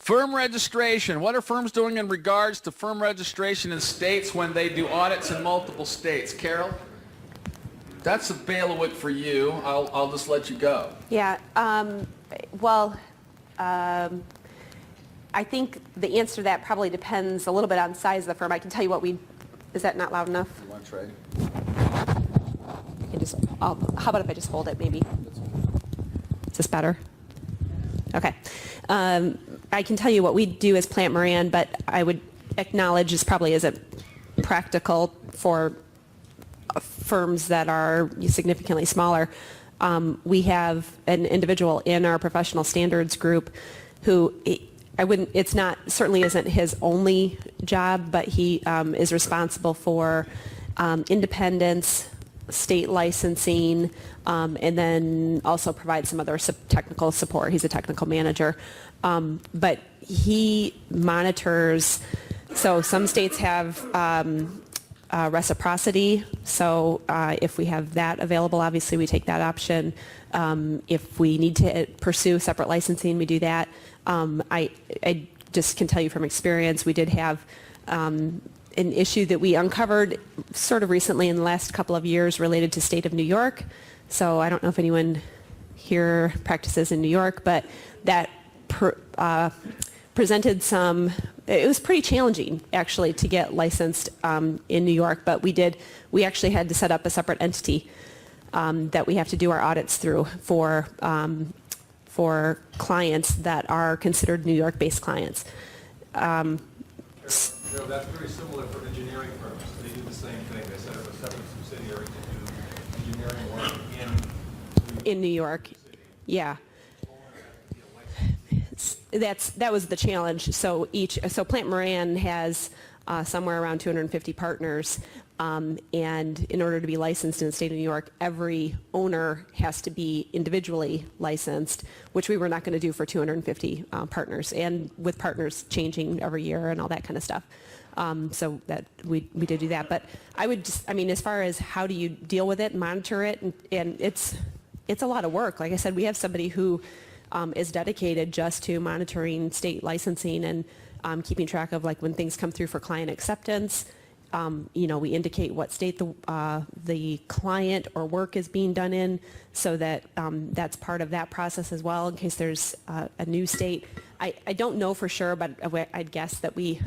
Firm registration. What are firms doing in regards to firm registration in states when they do audits in multiple states? Carol? That's a bailiwick for you. I'll just let you go. Yeah. I think the answer to that probably depends a little bit on size of the firm. I can tell you what we... Is that not loud enough? You want to trade? How about if I just hold it, maybe? Is this better? Okay. I can tell you what we do as Plant Moran, but I would acknowledge this probably isn't practical for firms that are significantly smaller. We have an individual in our professional standards group who certainly isn't his only job, but he is responsible for independence, state licensing, and then also provides some other technical support. He's a technical manager. But he monitors, so some states have reciprocity, so if we have that available, obviously we take that option. If we need to pursue separate licensing, we do that. I just can tell you from experience, we did have an issue that we uncovered sort of recently in the last couple of years related to state of New York. So I don't know if anyone here practices in New York, but that presented some, it was pretty challenging actually to get licensed in New York, but we actually had to set up a separate entity that we have to do our audits through for clients that are considered New York-based clients. That's very similar for engineering firms. They do the same thing. They set up a separate subsidiary to do engineering work in New York. Yeah. That was the challenge. So Plant Moran has somewhere around 250 partners, and in order to be licensed in the state of New York, every owner has to be individually licensed, which we were not going to do for 250 partners, and with partners changing every year and all that kind of stuff. So that we did do that. But as far as how do you deal with it, monitor it, and it's a lot of work. Like I said, we have somebody who is dedicated just to monitoring state licensing and keeping track of like when things come through for client acceptance. We indicate what state the client or work is being done in, so that that's part of that process as well in case there's a new state. I don't know for sure, but I'd guess that we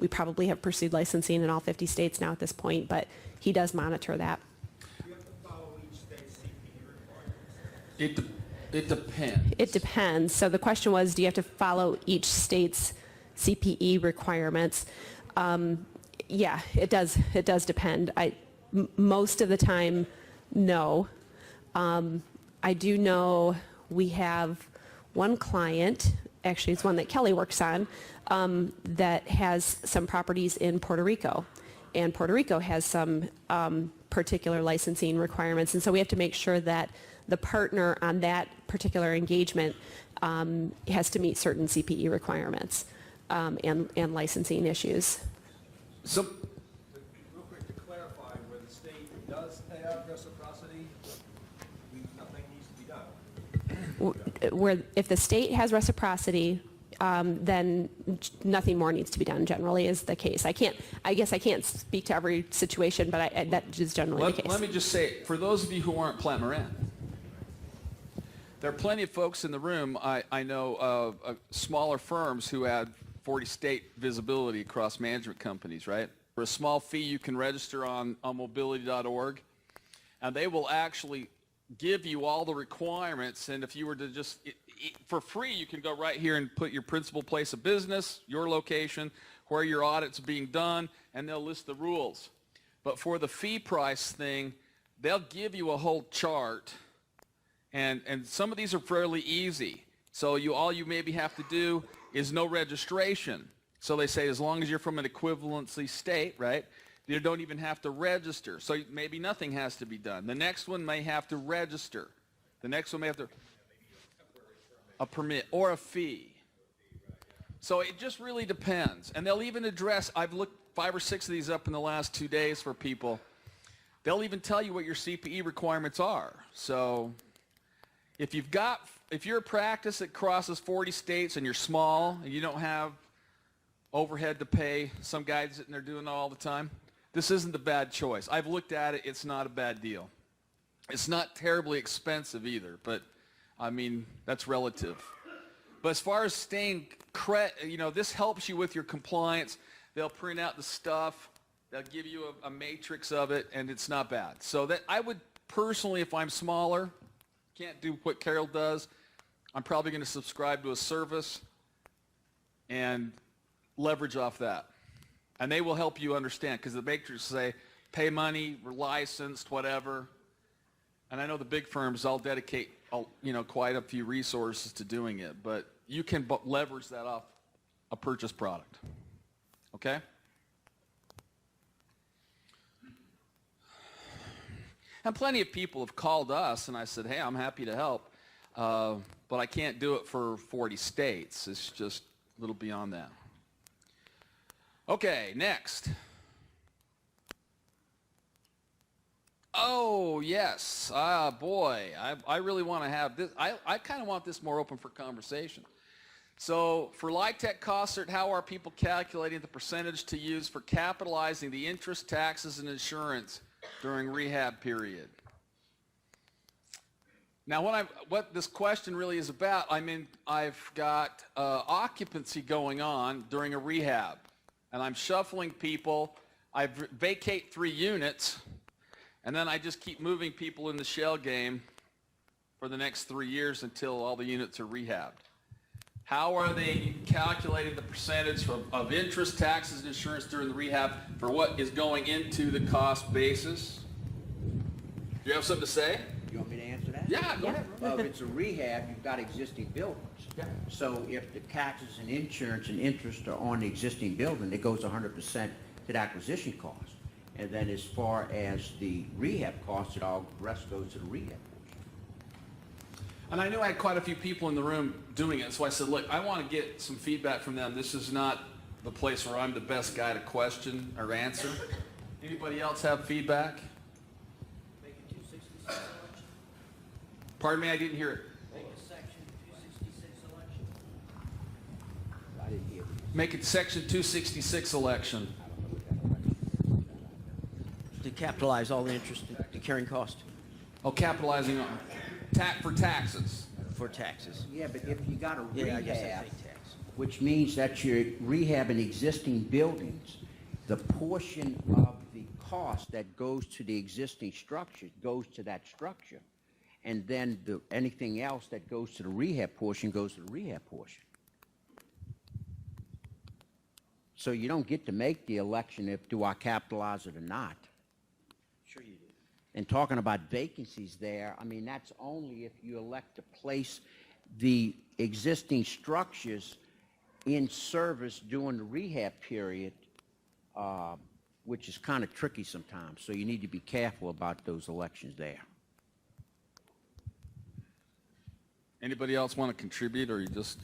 probably have pursued licensing in all 50 states now at this point, but he does monitor that. Do you have to follow each state's CPE requirements? It depends. It depends. So the question was, do you have to follow each state's CPE requirements? Yeah, it does. It does depend. Most of the time, no. I do know we have one client, actually it's one that Kelly works on, that has some properties in Puerto Rico. And Puerto Rico has some particular licensing requirements. And so we have to make sure that the partner on that particular engagement has to meet certain CPE requirements and licensing issues. So, real quick to clarify, where the state does have reciprocity, nothing needs to be done. If the state has reciprocity, then nothing more needs to be done. Generally, is the case. I guess I can't speak to every situation, but that is generally the case. Let me just say, for those of you who aren't Plant Moran, there are plenty of folks in the room. I know of smaller firms who had 40 state visibility across management companies, right? For a small fee, you can register on mobility.org, and they will actually give you all the requirements. And if you were to just, for free, you can go right here and put your principal place of business, your location, where your audit's being done, and they'll list the rules. But for the fee price thing, they'll give you a whole chart, and some of these are fairly easy. So all you maybe have to do is no registration. So they say as long as you're from an equivalency state, right, you don't even have to register. So maybe nothing has to be done. The next one may have to register. The next one may have to, a permit or a fee. So it just really depends. And they'll even address, I've looked 5 or 6 of these up in the last 2 days for people. They'll even tell you what your CPE requirements are. So if you've got if you're a practice that crosses 40 states and you're small and you don't have overhead to pay some guy sitting there doing it all the time, this isn't a bad choice. I've looked at it. It's not a bad deal. It's not terribly expensive either, but I mean, that's relative. But as far as staying, this helps you with your compliance. They'll print out the stuff. They'll give you a matrix of it, and it's not bad. So that I would personally, if I'm smaller, can't do what Carol does, I'm probably going to subscribe to a service and leverage off that. And they will help you understand, because the matrix say, pay money, we're licensed, whatever. And I know the big firms, I'll dedicate quite a few resources to doing it, but you can leverage that off a purchased product. Okay? And plenty of people have called us, and I said, hey, I'm happy to help, but I can't do it for 40 states. It's just a little beyond that. Okay, next. Oh, yes. Boy, I really want to have this. I kind of want this more open for conversation. So for LIHTC cost cert, how are people calculating the percentage to use for capitalizing the interest, taxes, and insurance during rehab period? Now, what this question really is about, I've got occupancy going on during a rehab, and I'm shuffling people. I vacate 3 units, and then I just keep moving people in the shell game for the next 3 years until all the units are rehabbed. How are they calculating the percentage of interest, taxes, and insurance during the rehab for what is going into the cost basis? Do you have something to say? You want me to answer that? Yeah, go ahead. Well, if it's a rehab, you've got existing buildings. Yeah. So if the taxes and insurance and interest are on the existing building, it goes 100% to the acquisition cost. And then as far as the rehab costs, the rest goes to the rehab portion. And I knew I had quite a few people in the room doing it, so I said, look, I want to get some feedback from them. This is not the place where I'm the best guy to question or answer. Anybody else have feedback? Make a 266 election. Pardon me, I didn't hear it. Make a section 266 election. I didn't hear it. Make it section 266 election. To capitalize all the interest, the carrying cost Oh, capitalizing on for taxes. for taxes. Yeah, but if you got a Yeah, I guess I rehab, think tax. which means that you're rehabbing existing buildings, the portion of the cost that goes to the existing structure goes to that structure. And then anything else that goes to the rehab portion goes to the rehab portion. So you don't get to make the election if do I capitalize it or not. Sure you do. And talking about vacancies there, that's only if you elect to place the existing structures in service during the rehab period, which is kind of tricky sometimes. So you need to be careful about those elections there. Anybody else want to contribute, or you just?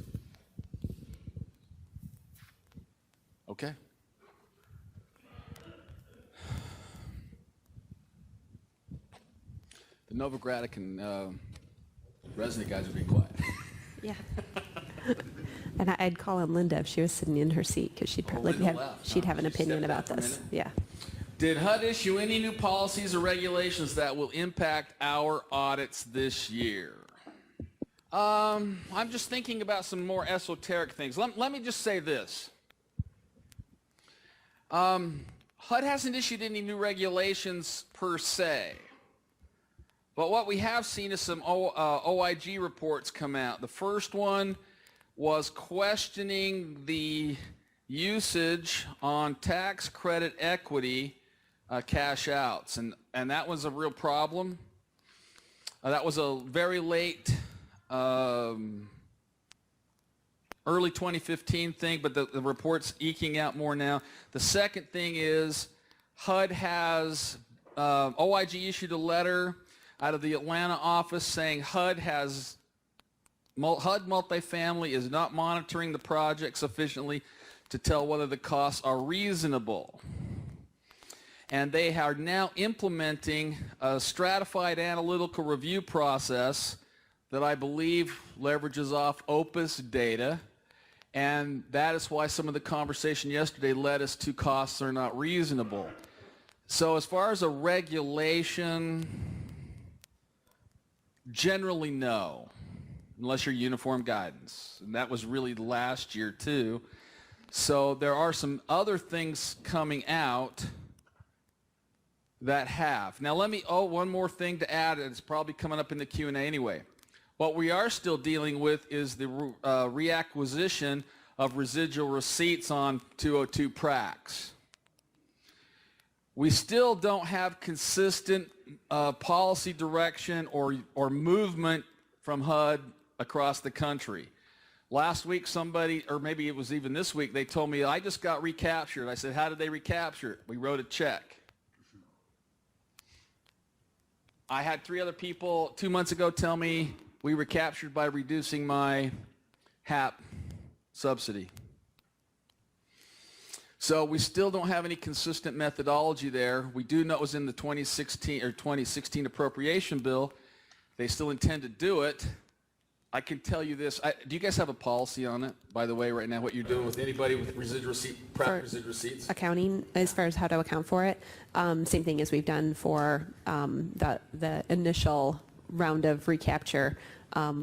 Okay. The Novogradic and resident guys are being quiet. Yeah. And I'd call on Linda if she was sitting in her seat, because she'd probably Linda have, left, she'd huh? have an She opinion stepped about out for a this. minute? Yeah. Did HUD issue any new policies or regulations that will impact our audits this year? I'm just thinking about some more esoteric things. Let me just say this. HUD hasn't issued any new regulations per se. But what we have seen is some OIG reports come out. The first one was questioning the usage on tax credit equity cash outs, and that was a real problem. That was a very late early 2015 thing, but the report's eking out more now. The second thing is HUD has, OIG issued a letter out of the Atlanta office saying HUD Multifamily is not monitoring the project sufficiently to tell whether the costs are reasonable. And they are now implementing a stratified analytical review process that I believe leverages off Opus data, and that is why some of the conversation yesterday led us to costs are not reasonable. So as far as a regulation, generally no, unless you're uniform guidance. And that was really last year too. So there are some other things coming out that have. Now let me, one more thing to add, and it's probably coming up in the Q&A anyway. What we are still dealing with is the reacquisition of residual receipts on 202 pracs. We still don't have consistent policy direction or movement from HUD across the country. Last week somebody, or maybe it was even this week, they told me, I just got recaptured. I said, how did they recapture it? We wrote a check. I had 3 other people 2 months ago tell me we were captured by reducing my HAP subsidy. So we still don't have any consistent methodology there. We do know it was in the 2016 appropriation bill. They still intend to do it. I can tell you this. Do you guys have a policy on it, by the way, right now, what you're doing with anybody with residual receipt, prep residual receipts? Accounting, as far as how to account for it, same thing as we've done for the initial round of recapture,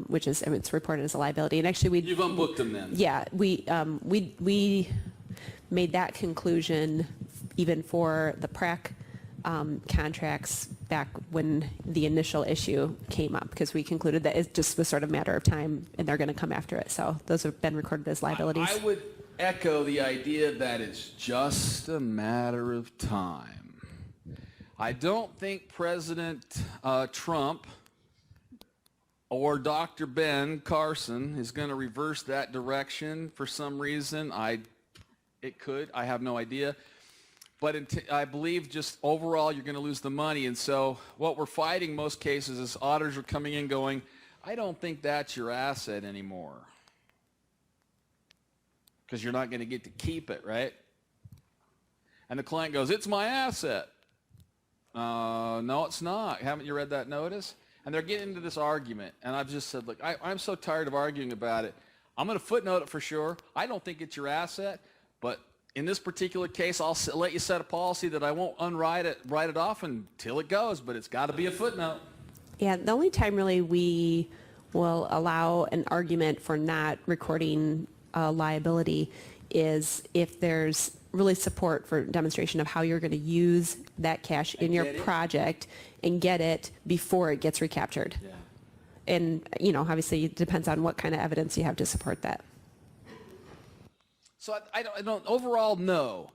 which is, I mean, it's reported as a liability. And actually, You've unbooked them then? Yeah, we made that conclusion even for the PRAC contracts back when the initial issue came up, because we concluded that it just was sort of a matter of time and they're going to come after it. So those have been recorded as liabilities. I would echo the idea that it's just a matter of time. I don't think President Trump or Dr. Ben Carson is going to reverse that direction for some reason. It could. I have no idea. But I believe just overall you're going to lose the money. And so what we're fighting most cases is auditors are coming in going, I don't think that's your asset anymore. Because you're not going to get to keep it, right? And the client goes, it's my asset. No, it's not. Haven't you read that notice? And they're getting into this argument. And I've just said, look, I'm so tired of arguing about it. I'm going to footnote it for sure. I don't think it's your asset. But in this particular case, I'll let you set a policy that I won't write it off until it goes, but it's got to be a footnote. Yeah, the only time really we will allow an argument for not recording liability is if there's really support for demonstration of how you're going to use that cash in your project and get it before it gets recaptured. Yeah. And, you know, obviously it depends on what kind of evidence you have to support that. So I don't overall, no,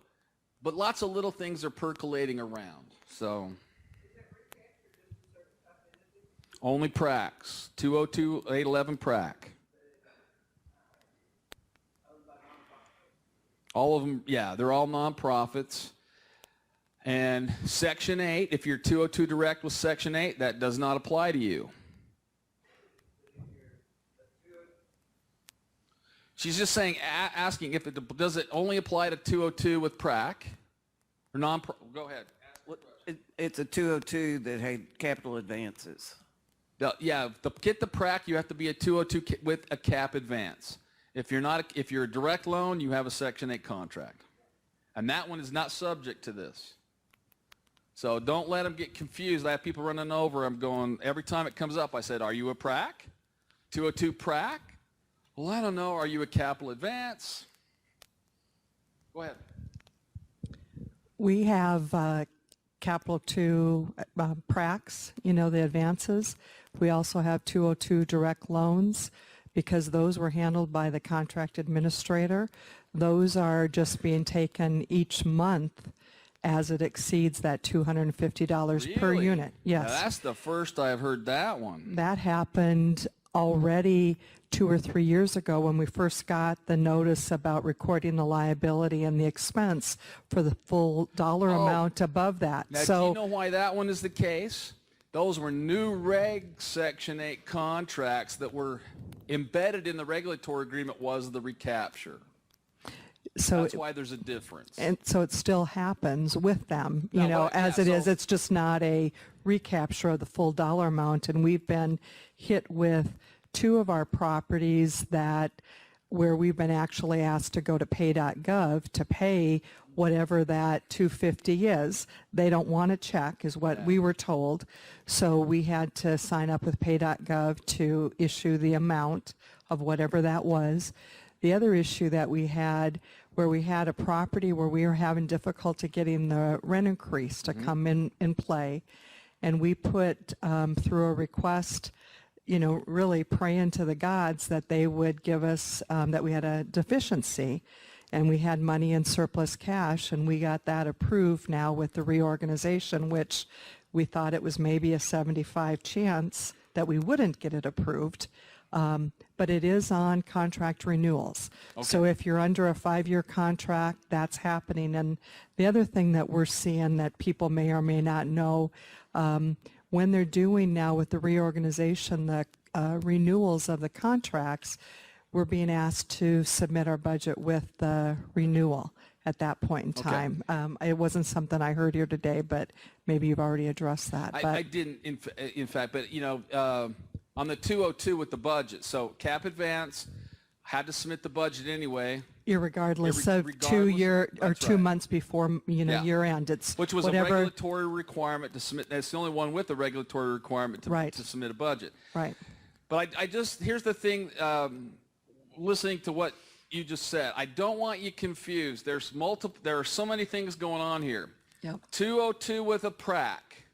but lots of little things are percolating around. So only pracs, 202, 811 prac. All of them, yeah, they're all nonprofits. And Section 8, if you're 202 direct with Section 8, that does not apply to you. She's just saying, asking if does it only apply to 202 with prac or go ahead. It's a 202 that had capital advances. Get the prac, you have to be a 202 with a cap advance. If you're a direct loan, you have a Section 8 contract. And that one is not subject to this. So don't let them get confused. I have people running over. I'm going, every time it comes up, I said, are you a prac? 202 prac? Well, I don't know. Are you a capital advance? Go ahead. We have Capital 2 pracs, you know, the advances. We also have 202 direct loans because those were handled by the contract administrator. Those are just being taken each month as it exceeds that $250 per Really? unit. Yes. Now, that's the first I've heard that one. That happened already 2 or 3 years ago when we first got the notice about recording the liability and the expense for the full dollar amount above that. Now, do you know why that one is the case? Those were new reg Section 8 contracts that were embedded in the regulatory agreement was the recapture. So That's why there's a difference. and so it still happens with them, you No, know, but, as yeah, it is. so- It's just not a recapture of the full dollar amount. And we've been hit with two of our properties where we've been actually asked to go to pay.gov to pay whatever that 250 is. They don't want a check, is what we were told. So we had to sign up with pay.gov to issue the amount of whatever that was. The other issue that we had, where we had a property where we were having difficulty getting the rent increase to come in play, and we put through a request, you know, really praying to the gods that they would give us, that we had a deficiency, and we had money in surplus cash, and we got that approved now with the reorganization, which we thought it was maybe a 75 chance that we wouldn't get it approved. But it is on contract renewals. So if you're under a 5-year contract, that's happening. And the other thing that we're seeing that people may or may not know, when they're doing now with the reorganization, the renewals of the contracts, we're being asked to submit our budget with the renewal at that point in time. It wasn't something I heard here today, but maybe you've already addressed that. But I didn't, in fact, but, you know, on the 202 with the budget, so cap advance, had to submit the budget anyway. irregardless of Regardless, that's 2 right. months before, you know, Yeah. year end, it's Which was whatever. a regulatory requirement to submit. That's the only one with the regulatory requirement to, Right. to submit a budget. Right. But I just, here's the thing, listening to what you just said, I don't want you confused. There are so many things going on here. Yep. 202 with a PRAC.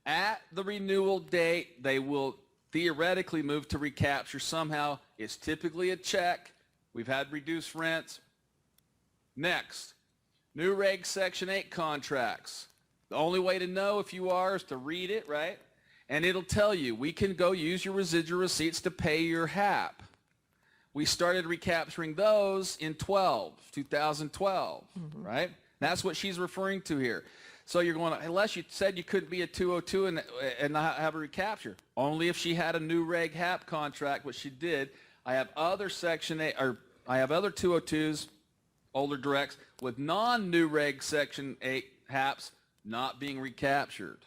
At the renewal date, they will theoretically move to recapture somehow. It's typically a check. We've had reduced rents. Next, new reg Section 8 contracts. The only way to know if you are is to read it, right? And it'll tell you, we can go use your residual receipts to pay your HAP. We started recapturing those in 2012, right? That's what she's referring to here. So you're going, unless you said you couldn't be a 202 and not have a recapture. Only if she had a new reg HAP contract, which she did. I have other Section 8, or I have other 202s, older directs, with non-new reg Section 8 HAPs not being recaptured.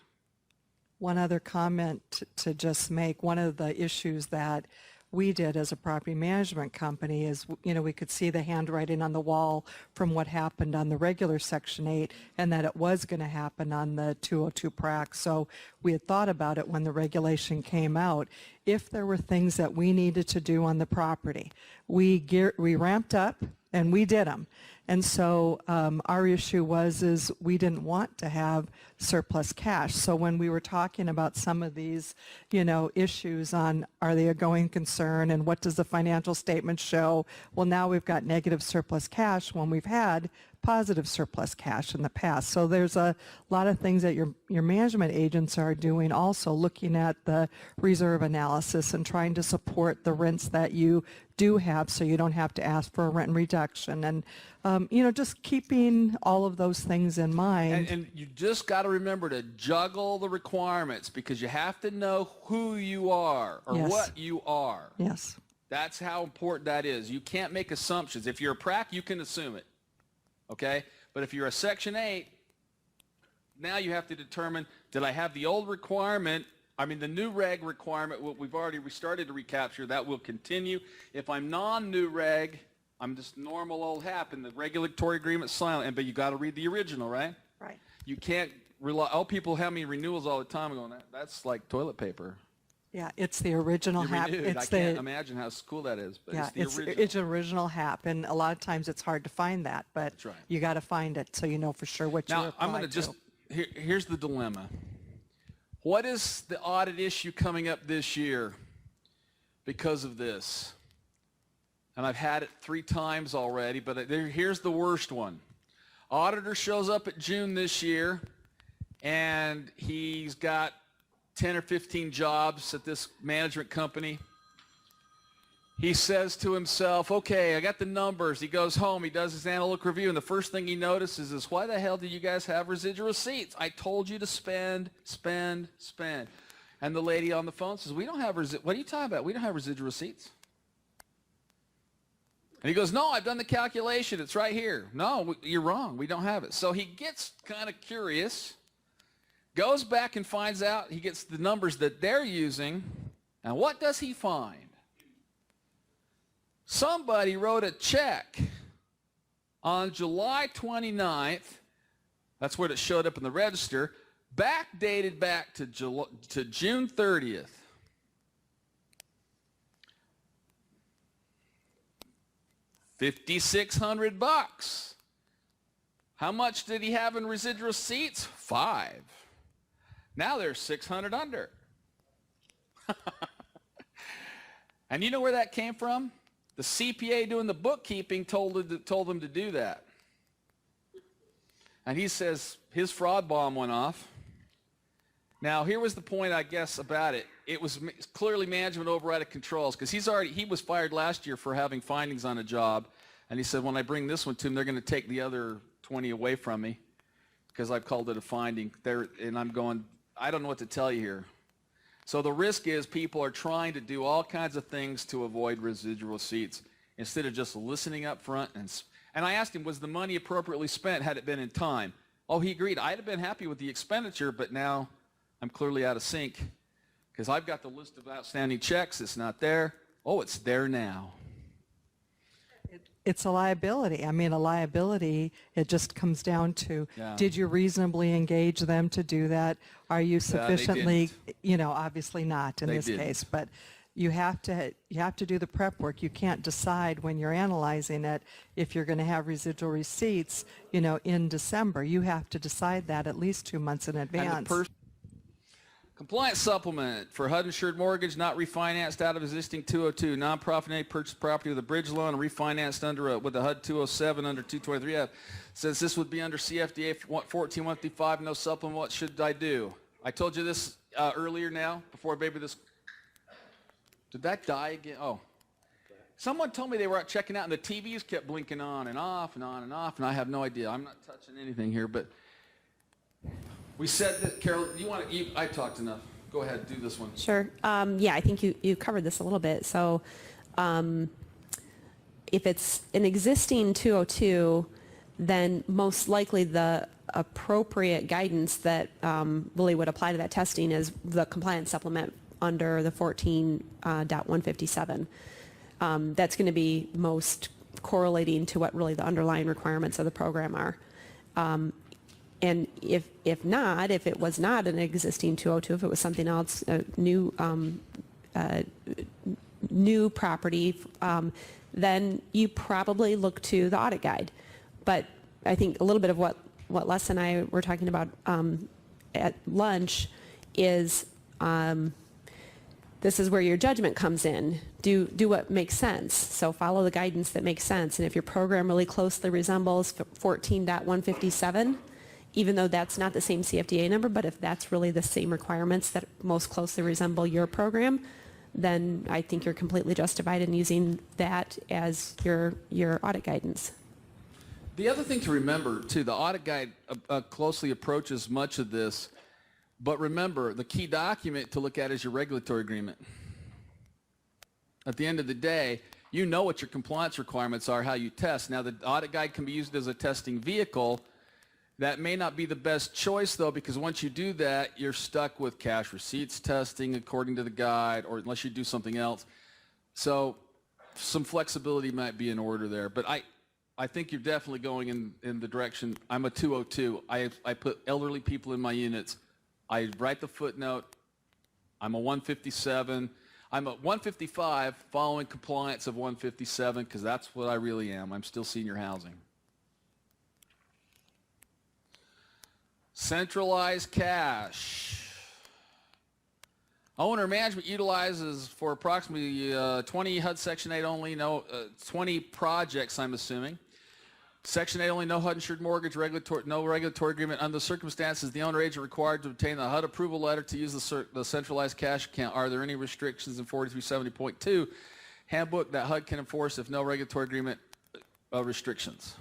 One other comment to just make, one of the issues that we did as a property management company is, you know, we could see the handwriting on the wall from what happened on the regular Section 8 and that it was going to happen on the 202 PRAC. So we had thought about it when the regulation came out. If there were things that we needed to do on the property, we ramped up and we did them. And so our issue is we didn't want to have surplus cash. So when we were talking about some of these, you know, issues on are they a going concern and what does the financial statement show? Well, now we've got negative surplus cash when we've had positive surplus cash in the past. So there's a lot of things that your management agents are doing, also looking at the reserve analysis and trying to support the rents that you do have so you don't have to ask for a rent reduction. And, you know, just keeping all of those things in mind. And you just got to remember to juggle the requirements because you have to know who you are or Yes. what you are. Yes. That's how important that is. You can't make assumptions. If you're a PRAC, you can assume it. Okay? But if you're a Section 8, now you have to determine, did I have the old requirement, I mean the new reg requirement, what we've already started to recapture, that will continue. If I'm non-new reg, I'm just normal old HAP and the regulatory agreement's silent, but you got to read the original, right? Right. You can't rely, people have me renewals all the time going, that's like toilet paper. Yeah, it's the original You HAP. renewed. I It's can't the, imagine how cool that is, but yeah, it's the original. it's original HAP, and a lot of times it's hard to find that, but That's right. you got to find it so you know for sure what you Now, I'm applied going to to. just, here's the dilemma. What is the audit issue coming up this year because of this? And I've had it 3 times already, but here's the worst one. Auditor shows up at June this year, and he's got 10 or 15 jobs at this management company. He says to himself, okay, I got the numbers. He goes home, he does his analytic review, and the first thing he notices is, why the hell do you guys have residual receipts? I told you to spend, spend, spend. And the lady on the phone says, we don't have what are you talking about? We don't have residual receipts. And he goes, no, I've done the calculation. It's right here. No, you're wrong. We don't have it. So he gets kind of curious, goes back and finds out. He gets the numbers that they're using. And what does he find? Somebody wrote a check on July 29th. That's when it showed up in the register. Backdated back to June 30th. $5,600. How much did he have in residual receipts? 5. Now there's 600 under. And you know where that came from? The CPA doing the bookkeeping told him to do that. And he says his fraud bomb went off. Now, here was the point, I guess, about it. It was clearly management override of controls, because he was fired last year for having findings on a job, and he said, when I bring this one to him, they're going to take the other 20 away from me because I've called it a finding. And I'm going, I don't know what to tell you here. So the risk is people are trying to do all kinds of things to avoid residual receipts instead of just listening up front. And I asked him, was the money appropriately spent had it been in time? Oh, he agreed. I'd have been happy with the expenditure, but now I'm clearly out of sync because I've got the list of outstanding checks. It's not there. Oh, it's there now. It's a liability. I mean, a liability, it just comes down to, did you reasonably engage them to do that? Are you sufficiently, obviously not in this case, but you have to do the prep work. You can't decide when you're analyzing it if you're going to have residual receipts, in December. You have to decide that at least 2 months in advance. Compliance supplement for HUD insured mortgage not refinanced out of existing 202. Nonprofit entity purchased property with a bridge loan and refinanced with a HUD 207 under 223F. Says this would be under CFDA 14155. No supplement. What should I do? I told you this earlier now before maybe this. Did that die again? Oh. Someone told me they were out checking out and the TVs kept blinking on and off and on and off, and I have no idea. I'm not touching anything here, but we said that, Carol, I talked enough. Go ahead, do this one. Sure. Yeah, I think you covered this a little bit. So if it's an existing 202, then most likely the appropriate guidance that really would apply to that testing is the compliance supplement under the 14.157. That's going to be most correlating to what really the underlying requirements of the program are. And if it was not an existing 202, if it was something else, new property, then you probably look to the audit guide. But I think a little bit of what Les and I were talking about at lunch is this is where your judgment comes in. Do what makes sense. So follow the guidance that makes sense. And if your program really closely resembles 14.157, even though that's not the same CFDA number, but if that's really the same requirements that most closely resemble your program, then I think you're completely justified in using that as your audit guidance. The other thing to remember, too, the audit guide closely approaches much of this, but remember, the key document to look at is your regulatory agreement. At the end of the day, you know what your compliance requirements are, how you test. Now, the audit guide can be used as a testing vehicle. That may not be the best choice, though, because once you do that, you're stuck with cash receipts testing according to the guide, or unless you do something else. So some flexibility might be in order there. But I think you're definitely going in the direction. I'm a 202. I put elderly people in my units. I write the footnote. I'm a 157. I'm a 155 following compliance of 157 because that's what I really am. I'm still senior housing. Centralized cash. Owner management utilizes for approximately 20 HUD Section 8 only, 20 projects, I'm assuming. Section 8 only, no HUD insured mortgage, no regulatory agreement. Under the circumstances, the owner agent required to obtain the HUD approval letter to use the centralized cash account. Are there any restrictions in 4370.2 handbook that HUD can enforce if no regulatory agreement restrictions?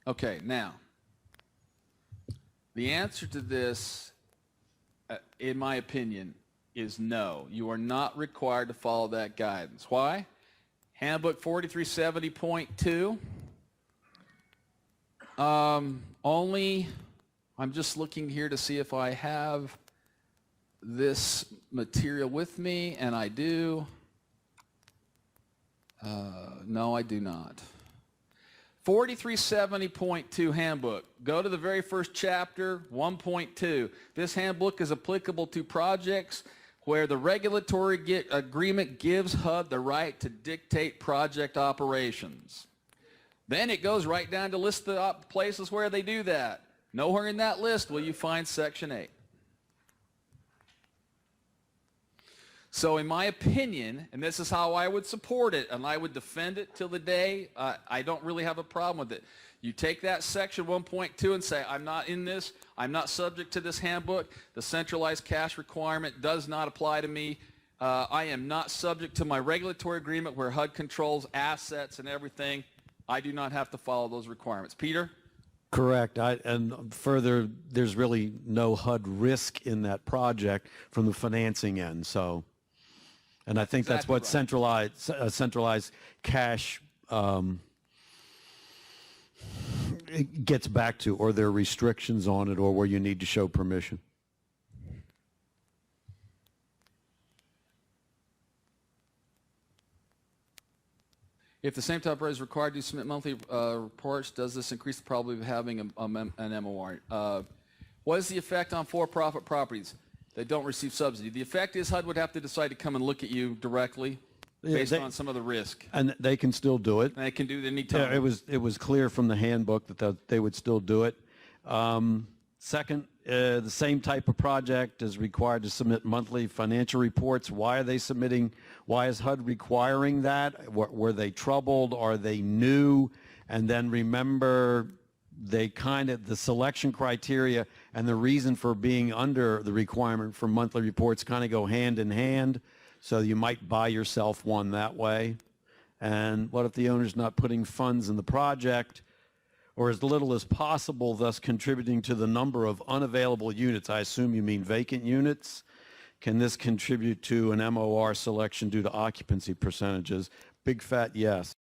Okay, now, the answer to this, in my opinion, is no. You are not required to follow that guidance. Why? Handbook 4370.2. Only, I'm just looking here to see if I have this material with me, and I do. No, I do not. 4370.2 handbook. Go to the very first chapter, 1.2. This handbook is applicable to projects where the regulatory agreement gives HUD the right to dictate project operations. Then it goes right down to list the places where they do that. Nowhere in that list will you find Section 8. So in my opinion, and this is how I would support it, and I would defend it till the day, I don't really have a problem with it. You take that section 1.2 and say, I'm not in this, I'm not subject to this handbook, the centralized cash requirement does not apply to me, I am not subject to my regulatory agreement where HUD controls assets and everything, I do not have to follow those requirements. Peter? Correct. And further, there's really no HUD risk in that project from the financing end. So, and I think that's what centralized cash it gets back to, or there are restrictions on it, or where you need to show permission. If the same type of project is required to submit monthly reports, does this increase the probability of having an MOR? What is the effect on for-profit properties that don't receive subsidy? The effect is HUD would have to decide to come and look at you directly based on some of the risk. And they can still do it. And they can do it any time. Yeah, it was clear from the handbook that they would still do it. Second, the same type of project is required to submit monthly financial reports. Why are they submitting? Why is HUD requiring that? Were they troubled? Are they new? And then remember, the selection criteria and the reason for being under the requirement for monthly reports kind of go hand in hand. So you might buy yourself one that way. And what if the owner's not putting funds in the project, or as little as possible, thus contributing to the number of unavailable units? I assume you mean vacant units. Can this contribute to an MOR selection due to occupancy percentages? Big fat yes.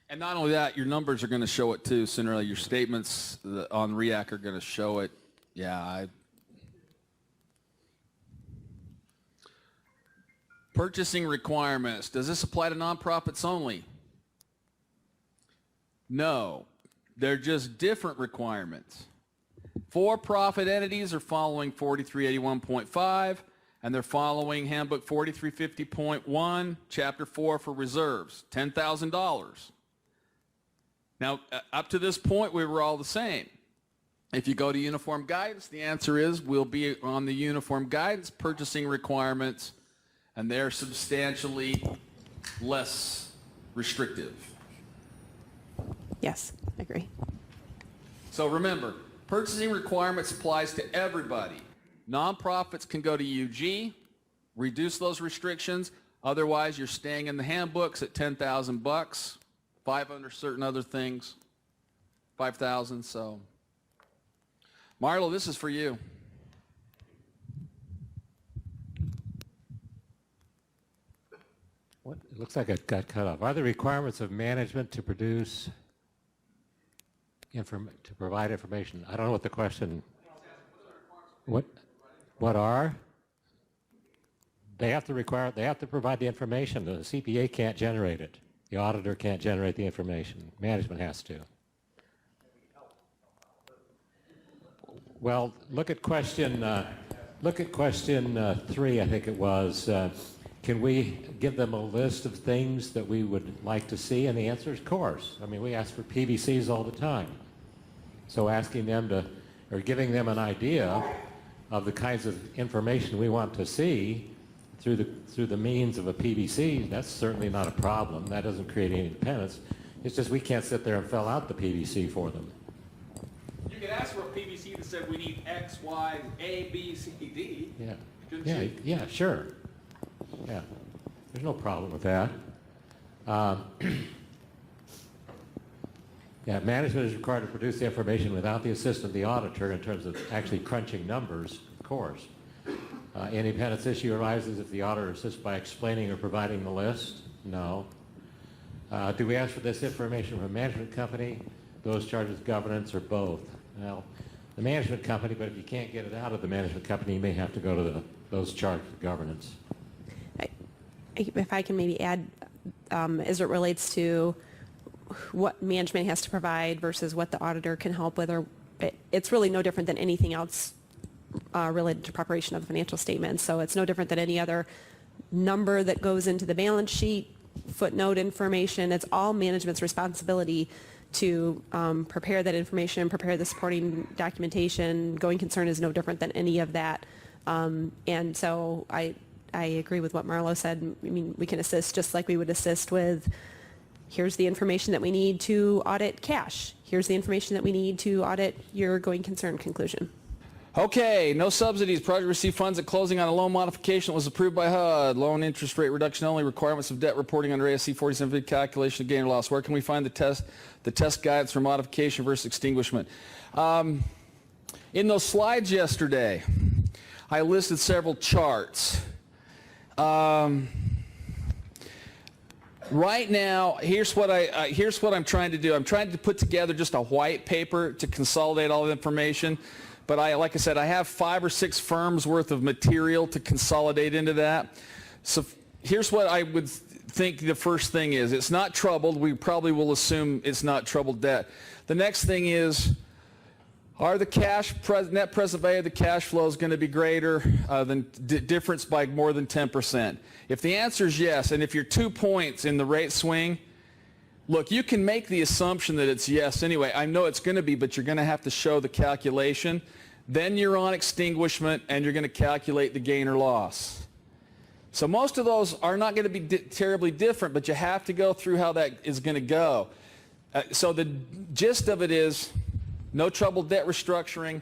And not only that, your numbers are going to show it too. Sooner or later, your statements on REAC are going to show it. Yeah. Purchasing requirements. Does this apply to nonprofits only? No. They're just different requirements. For-profit entities are following 4381.5, and they're following Handbook 4350.1, Chapter 4 for reserves, $10,000. Now, up to this point, we were all the same. If you go to uniform guidance, the answer is we'll be on the uniform guidance purchasing requirements, and they're substantially less restrictive. Yes, I agree. So remember, purchasing requirements applies to everybody. Nonprofits can go to UG, reduce those restrictions. Otherwise, you're staying in the handbooks at $10,000, 5 under certain other things, 5,000. So, Marlo, this is for you. What? It looks like it got cut off. Are the requirements of management to produce to provide information? I don't know what the question. What are? They have to provide the information. The CPA can't generate it. The auditor can't generate the information. Management has to. Well, look at question 3, I think it was. Can we give them a list of things that we would like to see? And the answer is, of course. I mean, we ask for PVCs all the time. So asking them or giving them an idea of the kinds of information we want to see through the means of a PVC, that's certainly not a problem. That doesn't create any dependence. It's just we can't sit there and fill out the PVC for them. You could ask for a PVC that said we need X, Y, A, B, C, D. Yeah. Couldn't you? Yeah, sure. Yeah, there's no problem with that. Yeah, management is required to produce the information without the assistance of the auditor in terms of actually crunching numbers, of course. Independence issue arises if the auditor assists by explaining or providing the list. No. Do we ask for this information from a management company, those charged with governance, or both? Well, the management company, but if you can't get it out of the management company, you may have to go to those charged with governance. If I can maybe add, as it relates to what management has to provide versus what the auditor can help with, or it's really no different than anything else related to preparation of financial statements. So it's no different than any other number that goes into the balance sheet, footnote information. It's all management's responsibility to prepare that information, prepare the supporting documentation. Going concern is no different than any of that. And so I agree with what Marlo said. I mean, we can assist just like we would assist with, here's the information that we need to audit cash. Here's the information that we need to audit your going concern conclusion. Okay, no subsidies. Project received funds at closing on a loan modification that was approved by HUD. Loan interest rate reduction only. Requirements of debt reporting under ASC 47 calculation of gain or loss. Where can we find the test guides for modification versus extinguishment? In those slides yesterday, I listed several charts. Right now, here's what I'm trying to do. I'm trying to put together just a white paper to consolidate all the information. But like I said, I have 5 or 6 firms worth of material to consolidate into that. So here's what I would think the first thing is. It's not troubled. We probably will assume it's not troubled debt. The next thing is, are the net present value of the cash flows going to be greater than difference by more than 10%? If the answer is yes, and if you're 2 points in the rate swing, look, you can make the assumption that it's yes anyway. I know it's going to be, but you're going to have to show the calculation. Then you're on extinguishment, and you're going to calculate the gain or loss. So most of those are not going to be terribly different, but you have to go through how that is going to go. So the gist of it is no trouble debt restructuring,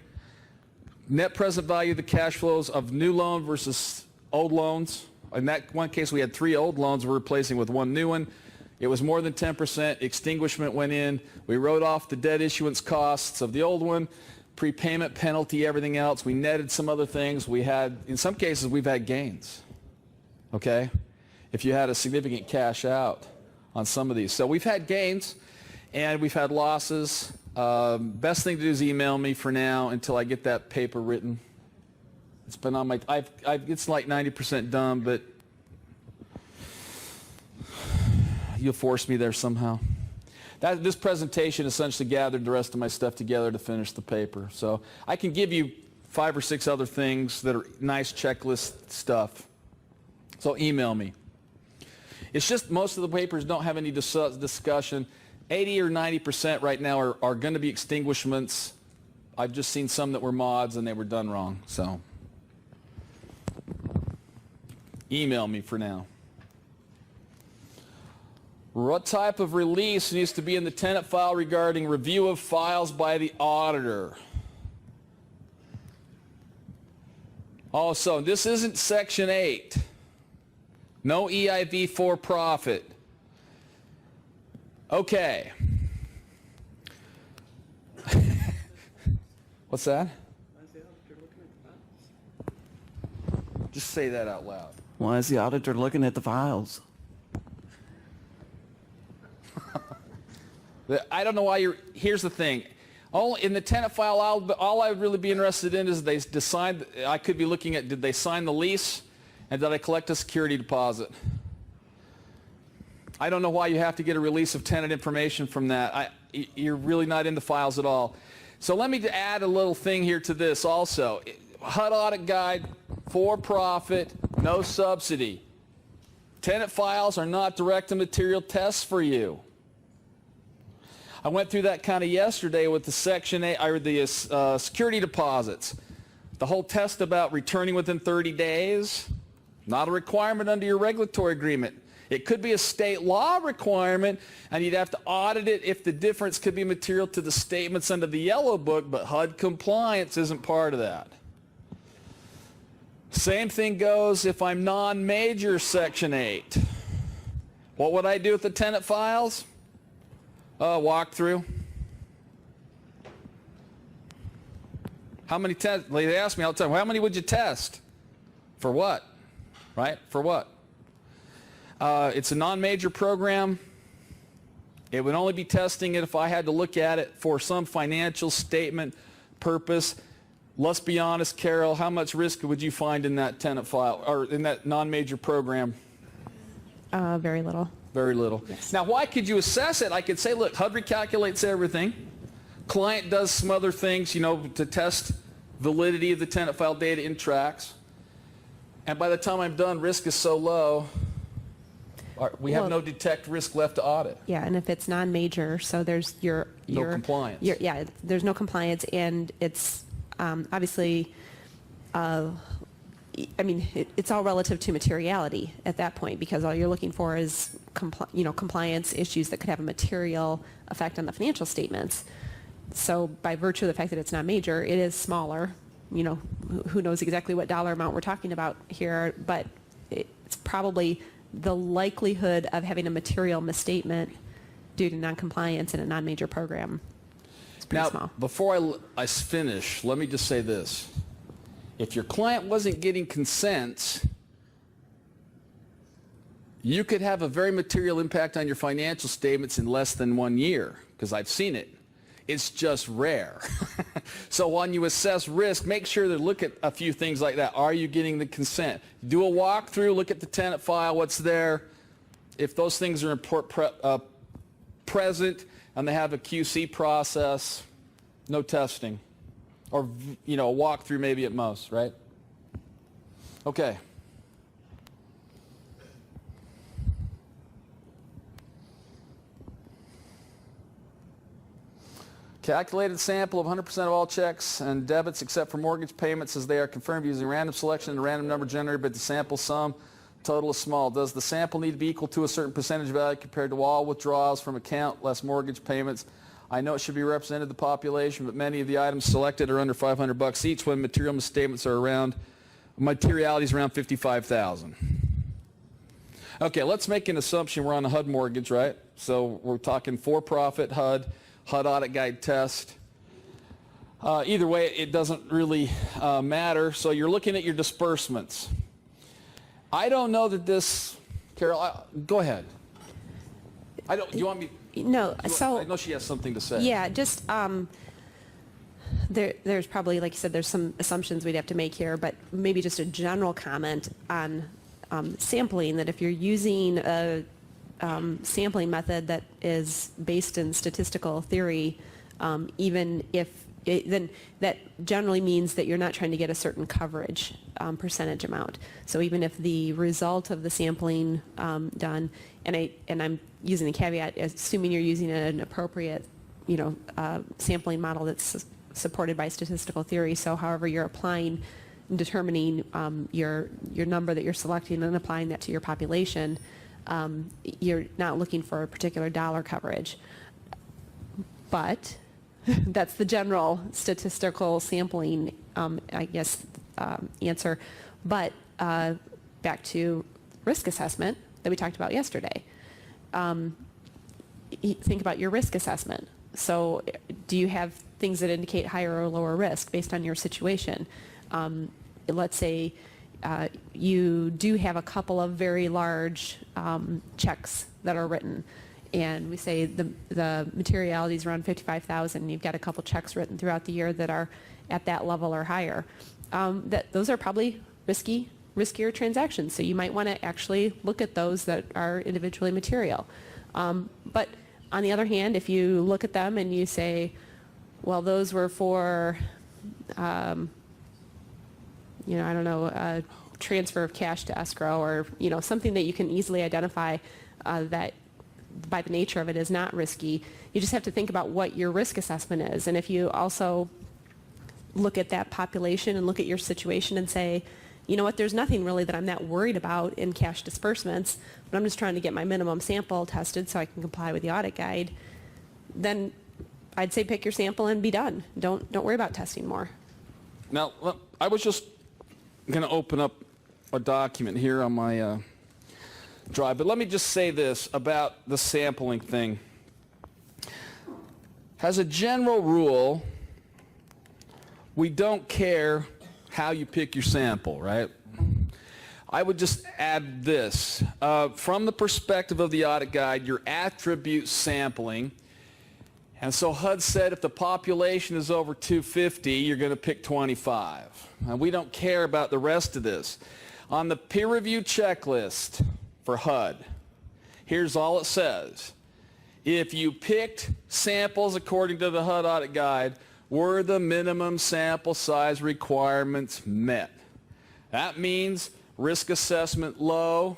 net present value of the cash flows of new loan versus old loans. In that one case, we had 3 old loans we're replacing with 1 new one. It was more than 10%. Extinguishment went in. We wrote off the debt issuance costs of the old one, prepayment penalty, everything else. We netted some other things. We had, in some cases, we've had gains, okay, if you had a significant cash out on some of these. So we've had gains, and we've had losses. Best thing to do is email me for now until I get that paper written. It's been on my, it's like 90% done, but you'll force me there somehow. This presentation essentially gathered the rest of my stuff together to finish the paper. So I can give you 5 or 6 other things that are nice checklist stuff. So email me. It's just most of the papers don't have any discussion. 80 or 90% right now are going to be extinguishments. I've just seen some that were mods and they were done wrong. So email me for now. What type of release needs to be in the tenant file regarding review of files by the auditor? Also, this isn't Section 8. No EIV for profit. Okay. What's that? Just say that out loud. Why is the auditor looking at the files? I don't know why you're, here's the thing. In the tenant file, all I would really be interested in is they decide, I could be looking at, did they sign the lease and did I collect a security deposit? I don't know why you have to get a release of tenant information from that. You're really not in the files at all. So let me add a little thing here to this also. HUD audit guide, for profit, no subsidy. Tenant files are not direct and material tests for you. I went through that kind of yesterday with the Section 8, or the security deposits. The whole test about returning within 30 days, not a requirement under your regulatory agreement. It could be a state law requirement, and you'd have to audit it if the difference could be material to the statements under the yellow book, but HUD compliance isn't part of that. Same thing goes if I'm non-major Section 8. What would I do with the tenant files? Walk through. How many tests? They ask me all the time, how many would you test? For what? Right? For what? It's a non-major program. It would only be testing it if I had to look at it for some financial statement purpose. Let's be honest, Carol, how much risk would you find in that tenant file or in that non-major program? Very little. Very little. Yes. Now, why could you assess it? I could say, look, HUD recalculates everything. Client does some other things, to test validity of the tenant file data in tracks. And by the time I'm done, risk is so low, we have Well- no detect risk left to audit. Yeah, and if it's non-major, so there's your compliance. Yeah, there's no compliance, and it's obviously, it's all relative to materiality at that point, because all you're looking for is compliance issues that could have a material effect on the financial statements. So by virtue of the fact that it's not major, it is smaller. Who knows exactly what dollar amount we're talking about here, but it's probably the likelihood of having a material misstatement due to noncompliance in a non-major program is pretty Now, small. before I finish, let me just say this. If your client wasn't getting consents, you could have a very material impact on your financial statements in less than 1 year, because I've seen it. It's just rare. So when you assess risk, make sure to look at a few things like that. Are you getting the consent? Do a walkthrough, look at the tenant file, what's there. If those things are present and they have a QC process, no testing. Or, a walkthrough maybe at most, right? Okay. Calculated sample of 100% of all checks and debits except for mortgage payments as they are confirmed using random selection and a random number generated, but the sample sum total is small. Does the sample need to be equal to a certain percentage value compared to all withdrawals from account less mortgage payments? I know it should be represented the population, but many of the items selected are under $500 each when material misstatements are around, materiality is around $55,000. Okay, let's make an assumption we're on a HUD mortgage, right? So we're talking for-profit HUD audit guide test. Either way, it doesn't really matter. So you're looking at your disbursements. I don't know that this, Carol, go ahead. Do you want me? No, so I know she has something to say. yeah, just there's probably, like you said, there's some assumptions we'd have to make here, but maybe just a general comment on sampling, that if you're using a sampling method that is based in statistical theory, even if then that generally means that you're not trying to get a certain coverage percentage amount. So even if the result of the sampling done, and I'm using the caveat, assuming you're using an appropriate, sampling model that's supported by statistical theory. So however you're applying, determining your number that you're selecting and applying that to your population, you're not looking for a particular dollar coverage. But that's the general statistical sampling, answer. But back to risk assessment that we talked about yesterday. Think about your risk assessment. So do you have things that indicate higher or lower risk based on your situation? Let's say you do have a couple of very large checks that are written, and we say the materiality is around $55,000. You've got a couple checks written throughout the year that are at that level or higher. Those are probably riskier transactions, so you might want to actually look at those that are individually material. But on the other hand, if you look at them and you say, well, those were for a transfer of cash to escrow, or something that you can easily identify that by the nature of it is not risky. You just have to think about what your risk assessment is. And if you also look at that population and look at your situation and say, you know what, there's nothing really that I'm that worried about in cash disbursements, but I'm just trying to get my minimum sample tested so I can comply with the audit guide, then I'd say pick your sample and be done. Don't worry about testing more. Now, I was just going to open up a document here on my drive, but let me just say this about the sampling thing. As a general rule, we don't care how you pick your sample, right? I would just add this. From the perspective of the audit guide, your attribute sampling. And so HUD said if the population is over 250, you're going to pick 25. And we don't care about the rest of this. On the peer review checklist for HUD, here's all it says. If you picked samples according to the HUD audit guide, were the minimum sample size requirements met? That means risk assessment low.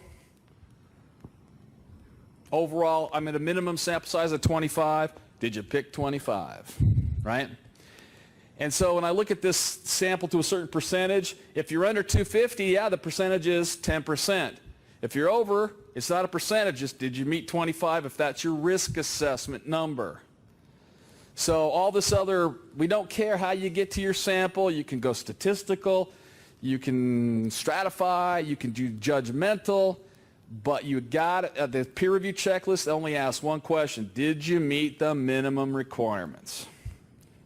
Overall, I'm at a minimum sample size of 25. Did you pick 25, right? And so when I look at this sample to a certain percentage, if you're under 250, yeah, the percentage is 10%. If you're over, it's not a percentage, it's did you meet 25 if that's your risk assessment number. So all this other, we don't care how you get to your sample. You can go statistical, you can stratify, you can do judgmental, but you got the peer review checklist only asks one question. Did you meet the minimum requirements?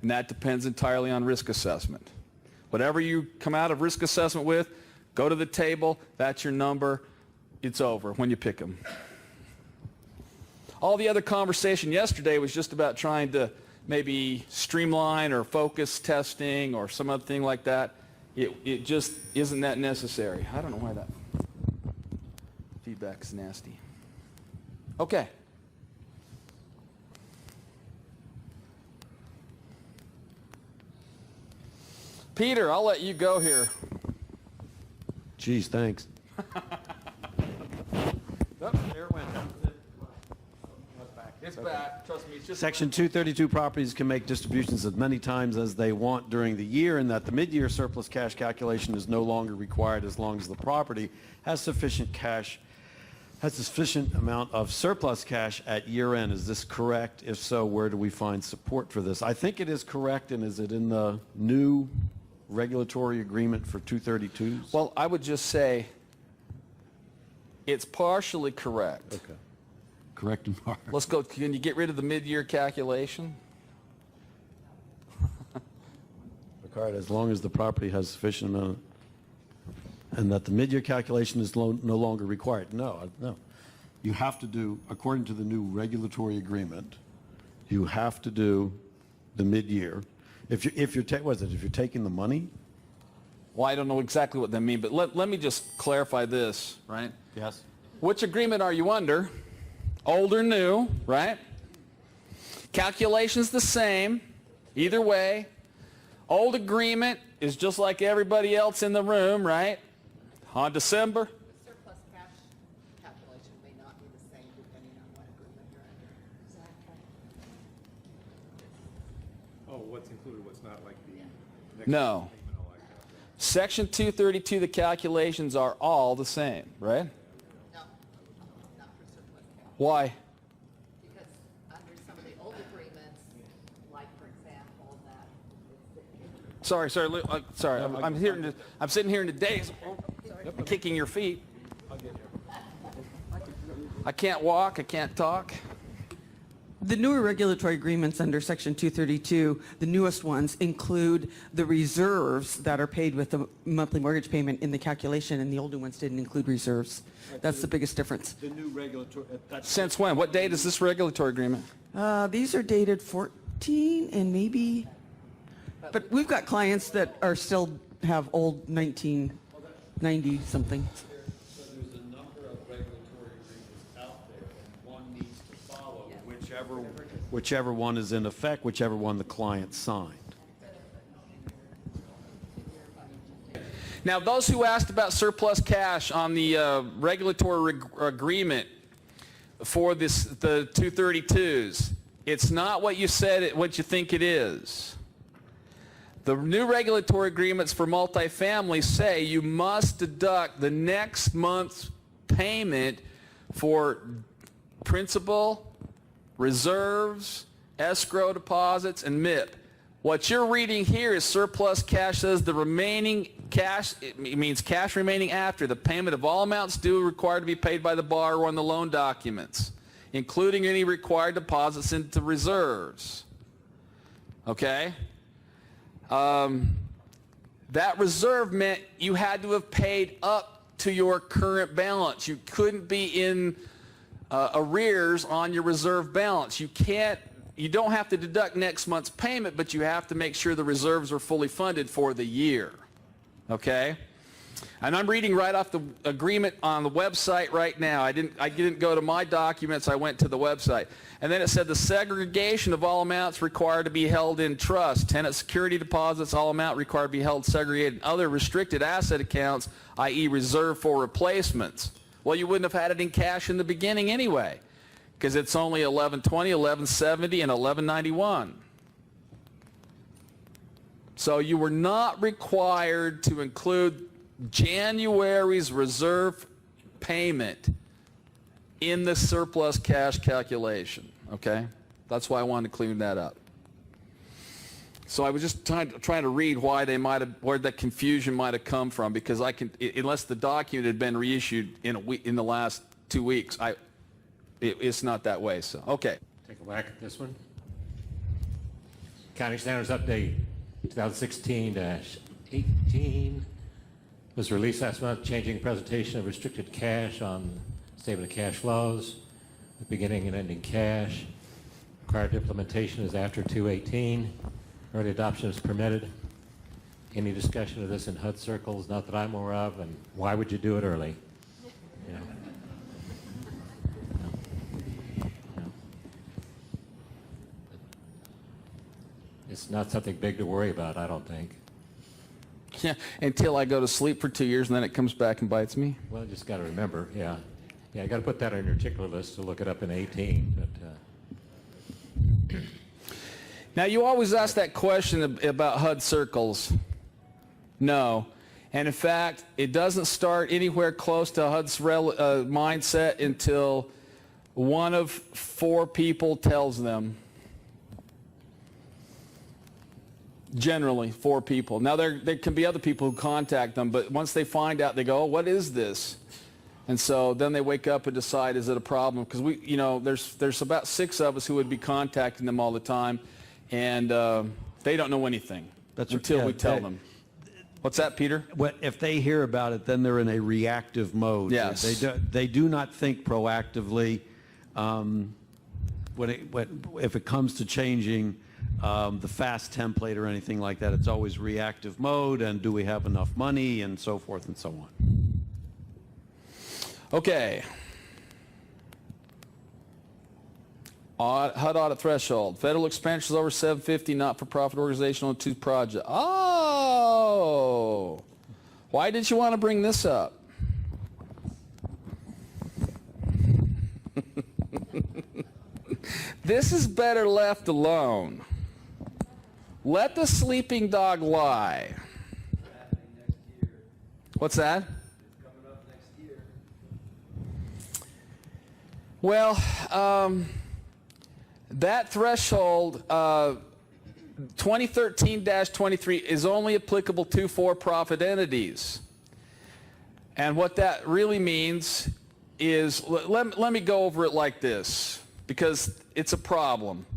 And that depends entirely on risk assessment. Whatever you come out of risk assessment with, go to the table, that's your number, it's over when you pick them. All the other conversation yesterday was just about trying to maybe streamline or focus testing or some other thing like that. It just isn't that necessary. I don't know why that feedback's nasty. Okay. Peter, I'll let you go here. Geez, thanks. Oh, there it went. It's back. Trust me, it's just Section 232 properties can make distributions as many times as they want during the year, and that the mid-year surplus cash calculation is no longer required as long as the property has sufficient amount of surplus cash at year end. Is this correct? If so, where do we find support for this? I think it is correct, and is it in the new regulatory agreement for 232s? Well, I would just say it's partially correct. Okay. Correct in part. Let's go. Can you get rid of the mid-year calculation? Picard, as long as the property has sufficient amount, and that the mid-year calculation is no longer required. No. You have to do, according to the new regulatory agreement, you have to do the mid-year. If you're taking the money? Well, I don't know exactly what that means, but let me just clarify this, right? Yes. Which agreement are you under? Old or new, right? Calculation's the same, either way. Old agreement is just like everybody else in the room, right? On December. The surplus cash calculation may not be the same depending on what agreement you're under. Exactly. Oh, what's included, what's not, like the next No. payment, all like that. Section 232, the calculations are all the same, right? No, not for surplus cash. Why? Because under some of the old agreements, like for example, that Sorry. I'm sitting here in the days, kicking your feet. I can't walk. I can't talk. The newer regulatory agreements under Section 232, the newest ones, include the reserves that are paid with the monthly mortgage payment in the calculation, and the older ones didn't include reserves. That's the biggest difference. The new regulatory... Since when? What date is this regulatory agreement? These are dated 14 and maybe, but we've got clients that are still have old 1990 something. So there's a number of regulatory agreements out there, and one needs to follow whichever one is in effect, whichever one the client signed. Now, those who asked about surplus cash on the regulatory agreement for the 232s, it's not what you said, what you think it is. The new regulatory agreements for multifamily say you must deduct the next month's payment for principal, reserves, escrow deposits, and MIP. What you're reading here is surplus cash says the remaining cash, it means cash remaining after the payment of all amounts due required to be paid by the borrower on the loan documents, including any required deposits into reserves. Okay? That reserve meant you had to have paid up to your current balance. You couldn't be in arrears on your reserve balance. You don't have to deduct next month's payment, but you have to make sure the reserves are fully funded for the year. Okay? And I'm reading right off the agreement on the website right now. I didn't go to my documents, I went to the website. And then it said the segregation of all amounts required to be held in trust, tenant security deposits, all amount required to be held segregated, and other restricted asset accounts, i.e. reserved for replacements. Well, you wouldn't have had it in cash in the beginning anyway, because it's only 1120, 1170, and 1191. So you were not required to include January's reserve payment in the surplus cash calculation, okay? That's why I wanted to clean that up. So I was just trying to read why where that confusion might have come from, because unless the document had been reissued in the last 2 weeks, it's not that way. So okay. Take a whack at this one. County Standards Update 2016-18 was released last month, changing presentation of restricted cash on statement of cash flows, with beginning and ending cash. Required implementation is after 2/18. Early adoption is permitted. Any discussion of this in HUD circles? Not that I'm aware of. And why would you do it early? You know. No. It's not something big to worry about, I don't think. Yeah, until I go to sleep for 2 years and then it comes back and bites me. Well, you just got to remember, yeah, you got to put that on your tickler list to look it up in 18. But now, you always ask that question about HUD circles. No. And in fact, it doesn't start anywhere close to HUD's mindset until one of 4 people tells them. Generally, 4 people. Now, there can be other people who contact them, but once they find out, they go, oh, what is this? And so then they wake up and decide, is it a problem? Because there's about 6 of us who would be contacting them all the time, and they don't know anything until we tell them. What's that, Peter? If they hear about it, then they're in a reactive mode. Yes. They do not think proactively. If it comes to changing the FAST template or anything like that, it's always reactive mode, and do we have enough money, and so forth and so on. Okay. HUD audit threshold. Federal expenditures over 750, not-for-profit organization on 2 projects. Oh! Why did you want to bring this up? This is better left alone. Let the sleeping dog lie. What's that? Well, that threshold, 2013-23, is only applicable to for-profit entities. And what that really means is, let me go over it like this, because it's a problem.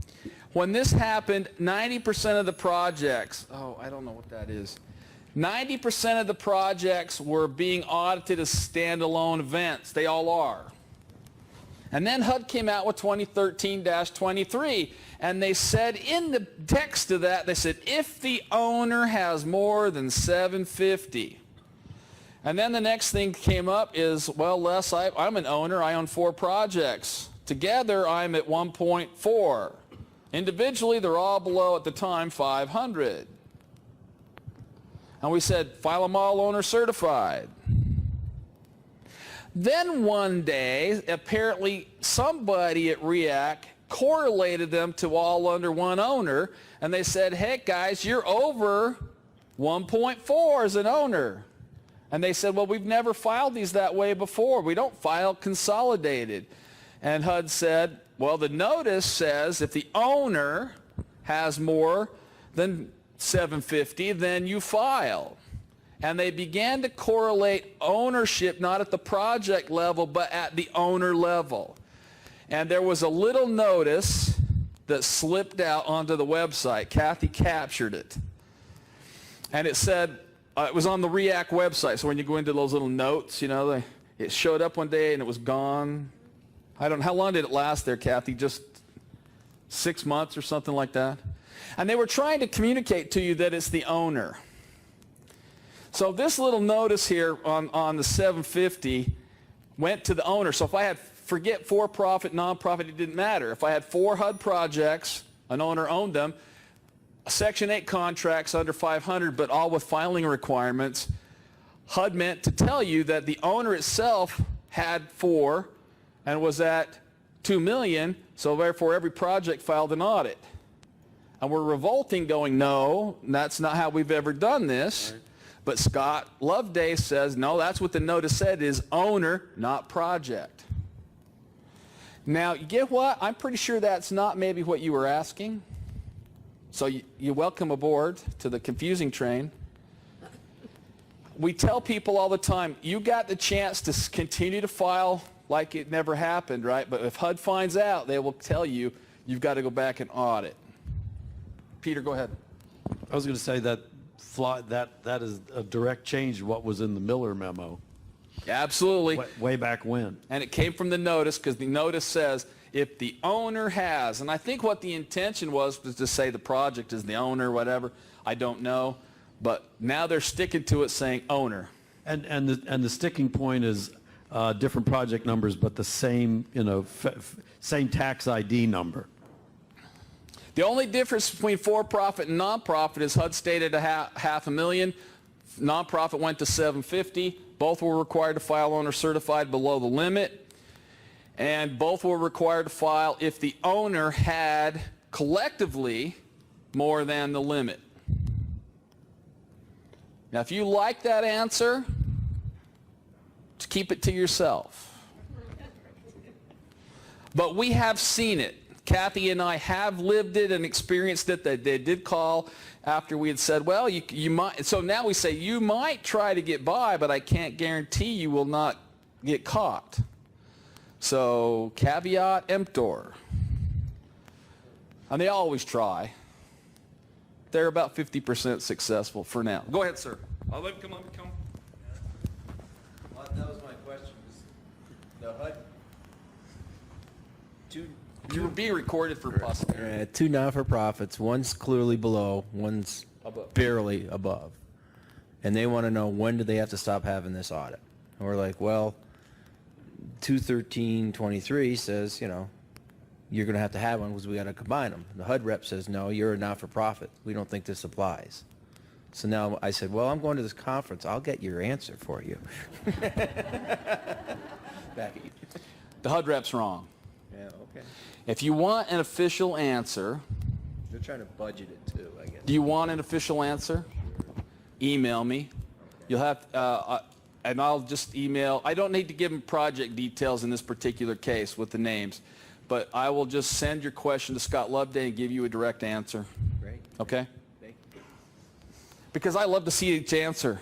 When this happened, 90% of the projects, I don't know what that is. 90% of the projects were being audited as standalone events. They all are. And then HUD came out with 2013-23, and they said in the text of that, they said, if the owner has more than 750. And then the next thing came up is, well, Les, I'm an owner. I own 4 projects. Together, I'm at 1.4. Individually, they're all below, at the time, 500. And we said, file them all owner certified. Then one day, apparently somebody at REAC correlated them to all under one owner, and they said, hey guys, you're over 1.4 as an owner. And they said, well, we've never filed these that way before. We don't file consolidated. And HUD said, well, the notice says if the owner has more than 750, then you file. And they began to correlate ownership not at the project level, but at the owner level. And there was a little notice that slipped out onto the website. Kathy captured it. And it said, it was on the REAC website. So when you go into those little notes, it showed up one day and it was gone. I don't know. How long did it last there, Kathy? Just 6 months or something like that? And they were trying to communicate to you that it's the owner. So this little notice here on the 750 went to the owner. So if I had, forget for-profit, non-profit, it didn't matter. If I had 4 HUD projects, an owner owned them, Section 8 contracts under 500, but all with filing requirements, HUD meant to tell you that the owner itself had 4 and was at 2 million, so therefore every project filed an audit. And we're revolting going, no, that's not how we've ever done this. Right. But Scott Loveday says, no, that's what the notice said, is owner, not project. Now, you get what? I'm pretty sure that's not maybe what you were asking. So you're welcome aboard to the confusing train. We tell people all the time, you got the chance to continue to file like it never happened, right? But if HUD finds out, they will tell you, you've got to go back and audit. Peter, go ahead. I was going to say that is a direct change to what was in the Miller memo. Absolutely. Way back when. And it came from the notice, because the notice says if the owner has, and I think what the intention was to say the project is the owner, whatever. I don't know. But now they're sticking to it, saying owner. And the sticking point is different project numbers, but the same, same tax ID number. The only difference between for-profit and non-profit is HUD stated $500,000. Non-profit went to 750. Both were required to file owner certified below the limit. And both were required to file if the owner had collectively more than the limit. Now, if you like that answer, just keep it to yourself. But we have seen it. Kathy and I have lived it and experienced it. They did call after we had said, well, you might. So now we say, you might try to get by, but I can't guarantee you will not get caught. So caveat emptor. And they always try. They're about 50% successful for now. Go ahead, sir. I'll let him come. Well, that was my question. The HUD, You're being recorded for posterity. 2 not-for-profits, one's clearly below, one's barely above. And they want to know, when do they have to stop having this audit? And we're like, well, 21323 says, you're going to have one because we got to combine them. The HUD rep says, no, you're a not-for-profit. We don't think this applies. So now I said, well, I'm going to this conference. I'll get your answer for you. Back at you. The HUD rep's wrong. Yeah, okay. If you want an official answer, They're trying to budget it too, I guess. do you want an official answer? Email me. You'll have, and I'll just email. I don't need to give them project details in this particular case with the names, but I will just send your question to Scott Loveday and give you a direct answer. Great. Okay? Thank you. Because I love to see each answer.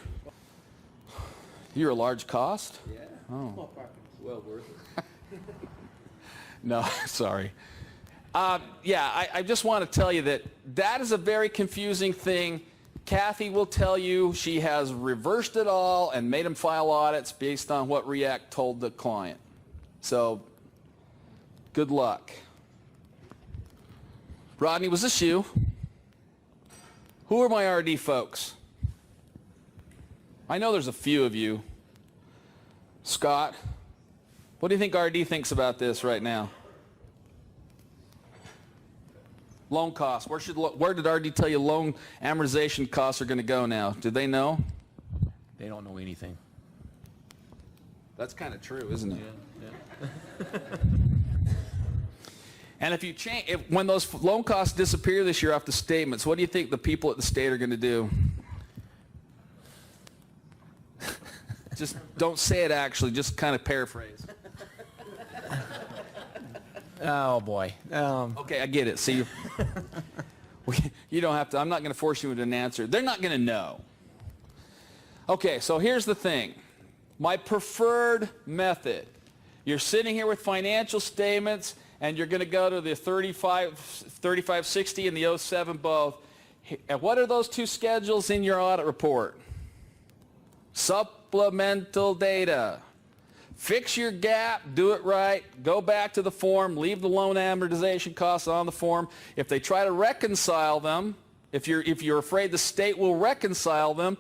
You're a large cost? Yeah. Oh. Well worth it. No, sorry. I just want to tell you that is a very confusing thing. Kathy will tell you she has reversed it all and made them file audits based on what REACT told the client. So, good luck. Rodney, was this you? Who are my RD folks? I know there's a few of you. Scott, what do you think RD thinks about this right now? Loan costs. Where did RD tell you loan amortization costs are going to go now? Did they know? They don't know anything. That's kind of true, isn't it? Yeah. And if you when those loan costs disappear this year off the statements, what do you think the people at the state are going to do? Just don't say it actually, just kind of paraphrase. Oh boy. Okay, I get it. See, you don't have to. I'm not going to force you into an answer. They're not going to know. Okay, so here's the thing. My preferred method. You're sitting here with financial statements, and you're going to go to the 3560 and the 07 both. And what are those 2 schedules in your audit report? Supplemental data. Fix your gap, do it right, go back to the form, leave the loan amortization costs on the form. If they try to reconcile them, if you're afraid the state will reconcile them,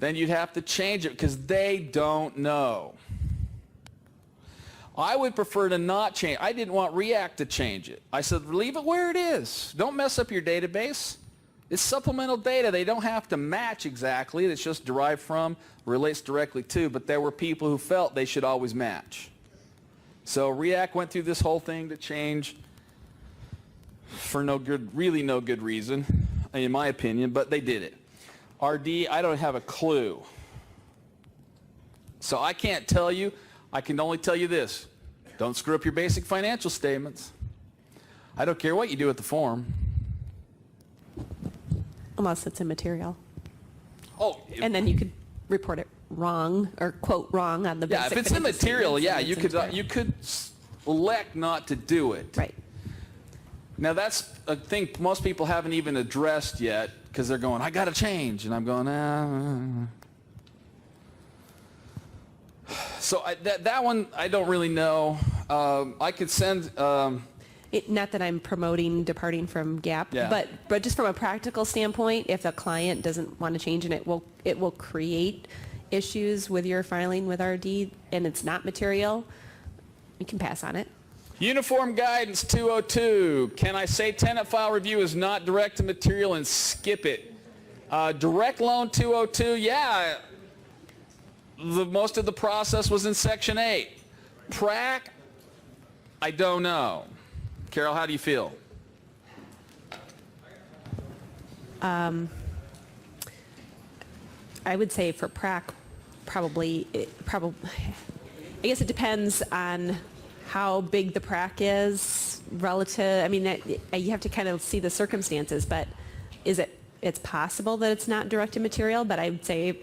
then you'd have to change it because they don't know. I would prefer to not change. I didn't want REACT to change it. I said, leave it where it is. Don't mess up your database. It's supplemental data. They don't have to match exactly. It's just derived from, relates directly to, but there were people who felt they should always match. So REACT went through this whole thing to change for no good, really no good reason, in my opinion, but they did it. RD, I don't have a clue. So I can't tell you. I can only tell you this. Don't screw up your basic financial statements. I don't care what you do with the form. Unless it's immaterial. Oh, And then you could report it wrong or quote wrong on the yeah, basic if it's financial immaterial, statements, yeah, then you it's could immaterial. elect not to do it. Right. Now that's a thing most people haven't even addressed yet because they're going, I got to change, and I'm going, So that one I don't really know. I could send. Not that I'm promoting departing from GAAP, Yeah. but just from a practical standpoint, if a client doesn't want to change and it will create issues with your filing with RD and it's not material, you can pass on it. Uniform Guidance 202. Can I say tenant file review is not direct to material and skip it? Direct loan 202. Yeah. Most of the process was in Section 8. PRAC, I don't know. Carol, how do you feel? I would say for PRAC, probably, I guess it depends on how big the PRAC is relative. I mean, you have to kind of see the circumstances, but it's possible that it's not directed material, but I'd say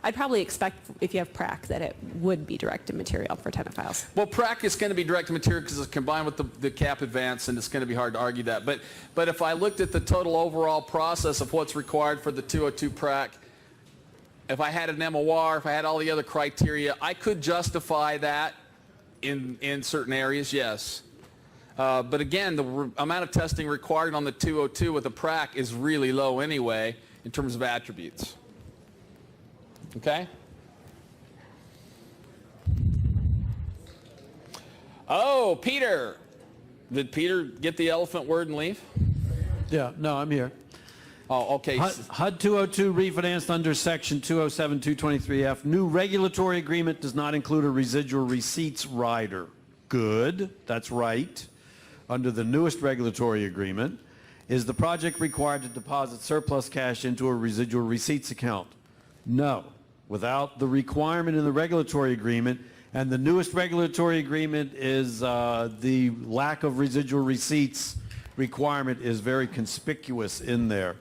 I'd probably expect if you have PRAC that it would be directed material for tenant files. Well, PRAC is going to be direct material because it's combined with the cap advance, and it's going to be hard to argue that. But if I looked at the total overall process of what's required for the 202 PRAC, if I had an MOR, if I had all the other criteria, I could justify that in certain areas, yes. But again, the amount of testing required on the 202 with the PRAC is really low anyway in terms of attributes. Okay? Oh, Peter. Did Peter get the elephant word and leave? Yeah, no, I'm here. Oh, okay. HUD 202 refinanced under Section 207-223F. New regulatory agreement does not include a residual receipts rider. Good, that's right. Under the newest regulatory agreement, is the project required to deposit surplus cash into a residual receipts account? No. Without the requirement in the regulatory agreement, and the newest regulatory agreement is the lack of residual receipts requirement is very conspicuous in there.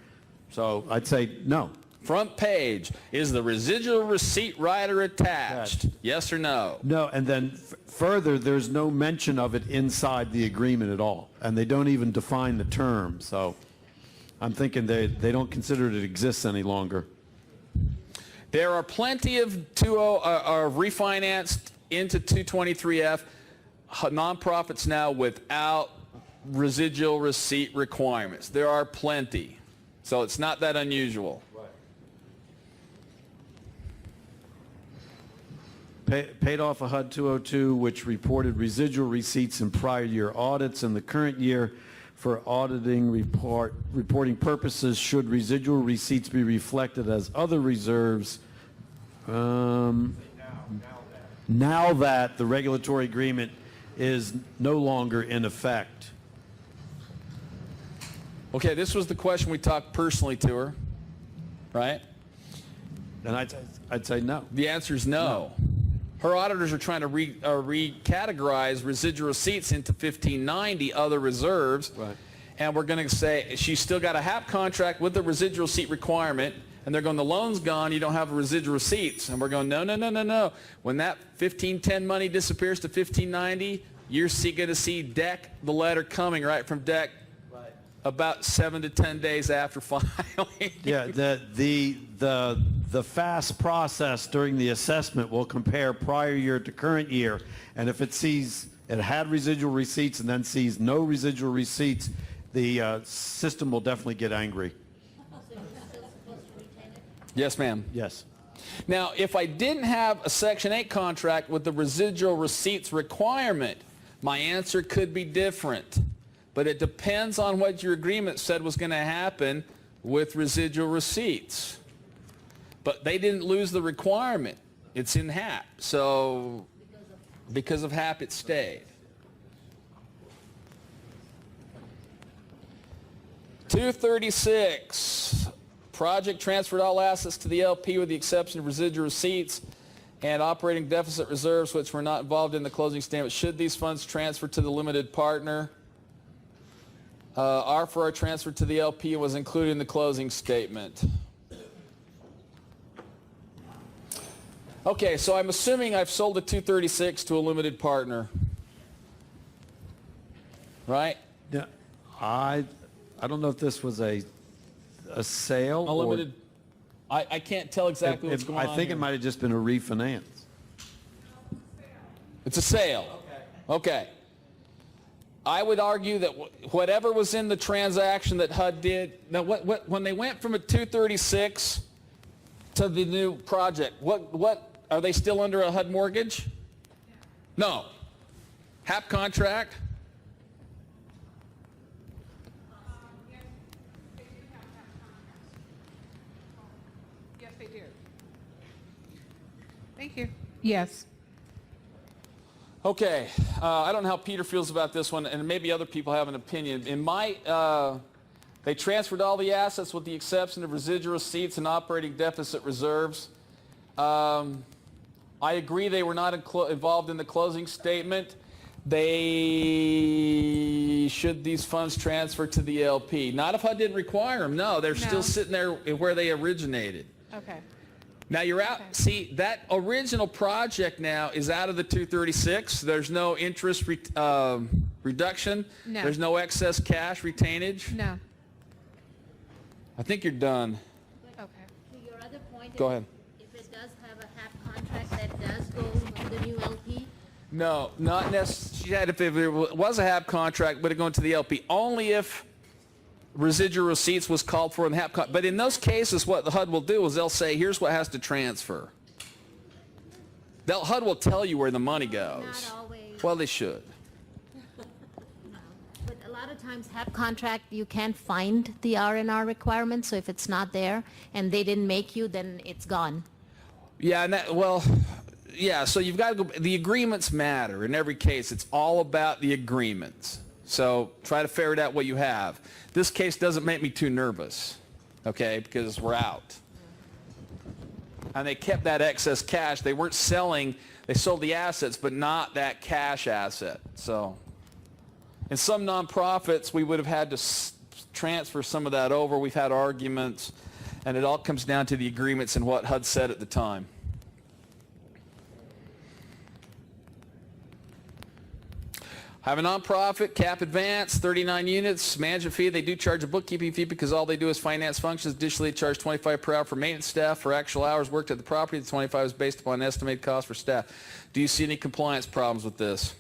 So I'd say no. Front page, is the residual receipt rider attached? Yes or no? No, and then further, there's no mention of it inside the agreement at all, and they don't even define the term. So I'm thinking they don't consider it exists any longer. There are plenty of refinanced into 223F nonprofits now without residual receipt requirements. There are plenty. So it's not that unusual. Paid off a HUD 202, which reported residual receipts in prior year audits. In the current year, for auditing reporting purposes, should residual receipts be reflected as other reserves? Now that the regulatory agreement is no longer in effect. Okay, this was the question we talked personally to her, right? And I'd say no. The answer is no. Her auditors are trying to recategorize residual receipts into 1590 other reserves. Right. And we're going to say she's still got a HAP contract with the residual receipt requirement. And they're going, the loan's gone, you don't have residual receipts. And we're going, no. When that 1510 money disappears to 1590, you're going to see DEC, the letter coming right from DEC about 7 to 10 days after filing. Yeah, the fast process during the assessment will compare prior year to current year, and if it sees it had residual receipts and then sees no residual receipts, the system will definitely get angry. Yes, ma'am. Yes. Now, if I didn't have a Section 8 contract with the residual receipts requirement, my answer could be different. But it depends on what your agreement said was going to happen with residual receipts. But they didn't lose the requirement. It's in HAP. So because of HAP, it stayed. 236. Project transferred all assets to the LP with the exception of residual receipts and operating deficit reserves which were not involved in the closing statement. Should these funds transfer to the limited partner? R for our transfer to the LP was included in the closing statement. Okay, so I'm assuming I've sold the 236 to a limited partner. Right? Yeah. I don't know if this was a sale A limited, I can't tell exactly what's going on I think here. it might have just been a refinance. It's a sale. Okay. I would argue that whatever was in the transaction that HUD did, now when they went from a 236 to the new project, what are they still under a HUD mortgage? No. HAP contract? Yes, they do. Thank you. Yes. Okay, I don't know how Peter feels about this one, and maybe other people have an opinion. In my, they transferred all the assets with the exception of residual receipts and operating deficit reserves. I agree they were not involved in the closing statement. Should these funds transfer to the LP? Not if I didn't require them. No, they're still sitting there where they originated. Okay. Now you're out, see, that original project now is out of the 236. There's no interest reduction. No. There's no excess cash retainage. No. I think you're done. Okay. To your other point, Go ahead. if it does have a HAP contract that does go to the new LP, No, not necessarily. If it was a HAP contract, would it go into the LP? Only if residual receipts was called for in the HAP contract. But in those cases, what the HUD will do is they'll say, here's what has to transfer. HUD will tell you where the money goes. not always. Well, they should. But a lot of times HAP contract, you can't find the R&R requirement, so if it's not there and they didn't make you, then it's gone. Yeah, and yeah, so you've got to go, the agreements matter in every case. It's all about the agreements. So try to ferret out what you have. This case doesn't make me too nervous, okay, because we're out. And they kept that excess cash. They weren't selling, they sold the assets, but not that cash asset. So in some nonprofits, we would have had to transfer some of that over. We've had arguments, and it all comes down to the agreements and what HUD said at the time. Have a nonprofit, cap advance, 39 units, management fee. They do charge a bookkeeping fee because all they do is finance functions. Additionally, they charge $25 per hour for maintenance staff. For actual hours worked at the property, the $25 is based upon estimated cost for staff. Do you see any compliance problems with this?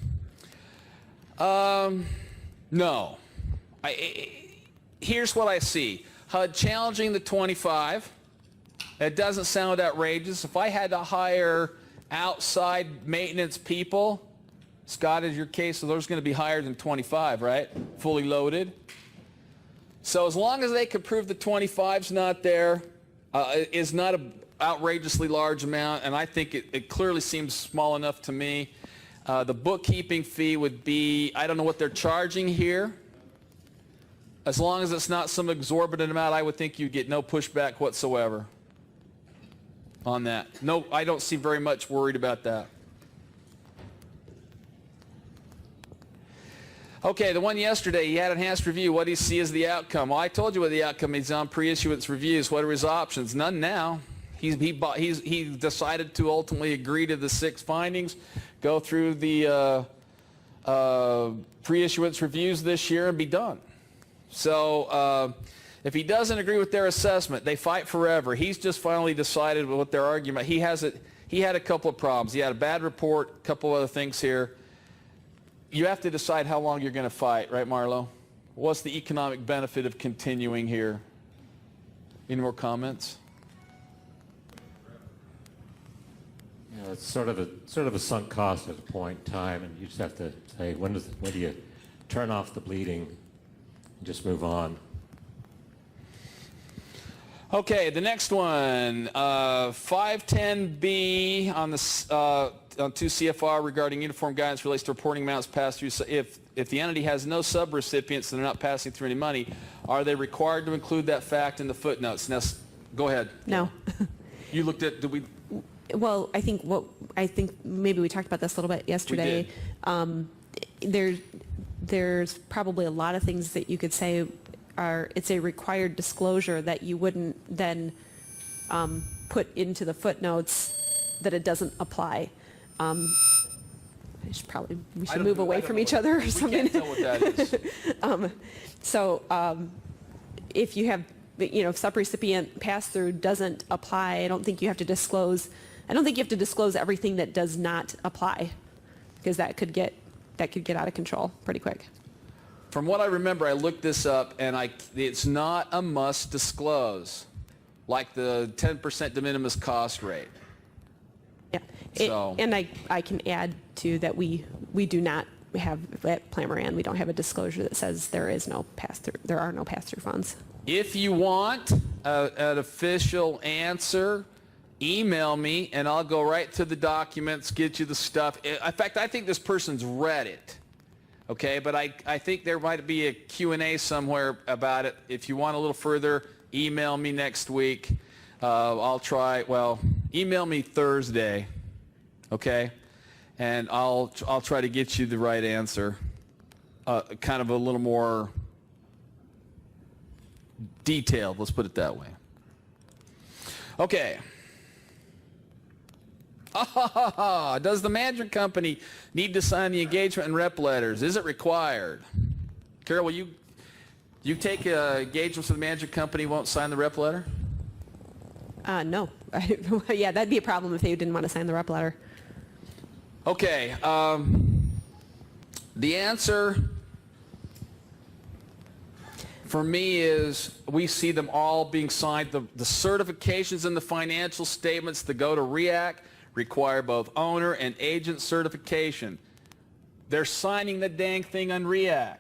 No. Here's what I see. HUD challenging the 25. It doesn't sound outrageous. If I had to hire outside maintenance people, Scott, is your case, so there's going to be higher than 25, right? Fully loaded. So as long as they can prove the 25's not there, is not an outrageously large amount, and I think it clearly seems small enough to me. The bookkeeping fee would be, I don't know what they're charging here. As long as it's not some exorbitant amount, I would think you'd get no pushback whatsoever on that. No, I don't seem very much worried about that. Okay, the one yesterday, he had enhanced review. What do you see as the outcome? Well, I told you what the outcome is on pre-issuance reviews. What are his options? None now. He decided to ultimately agree to the 6 findings, go through the pre-issuance reviews this year and be done. So If he doesn't agree with their assessment, they fight forever. He's just finally decided what their argument. He had a couple of problems. He had a bad report, a couple other things here. You have to decide how long you're going to fight, right, Marlo? What's the economic benefit of continuing here? Any more comments? Yeah, it's sort of a sunk cost at a point in time, and you just have to say, when do you turn off the bleeding and just move on? Okay, the next one, 510B on the on 2 CFR regarding uniform guidance relates to reporting amounts passed through. So if the entity has no subrecipients and they're not passing through any money, are they required to include that fact in the footnotes? Now, go ahead. No. You looked at, did we? Well, I think maybe we talked about this a little bit yesterday. There's probably a lot of things that you could say it's a required disclosure that you wouldn't then put into the footnotes that it doesn't apply. We should move away from each other or something. We can't tell what that is. If you have, if subrecipient pass-through doesn't apply, I don't think you have to disclose everything that does not apply, because that could get out of control pretty quick. From what I remember, I looked this up, and it's not a must disclose, like the 10% de minimis cost rate. Yeah, and I can add to that we do not have at Plan Moran, we don't have a disclosure that says there are no pass-through funds. If you want an official answer, email me, and I'll go right to the documents, get you the stuff. In fact, I think this person's read it. Okay, but I think there might be a Q&A somewhere about it. If you want a little further, email me next week. I'll try, email me Thursday, okay? And I'll try to get you the right answer, kind of a little more detailed, let's put it that way. Okay. Does the management company need to sign the engagement and rep letters? Is it required? Carol, will you take engagements with the management company, won't sign the rep letter? No. Yeah, that'd be a problem if they didn't want to sign the rep letter. Okay. The answer for me is we see them all being signed. The certifications in the financial statements that go to REAC require both owner and agent certification. They're signing the dang thing on REAC.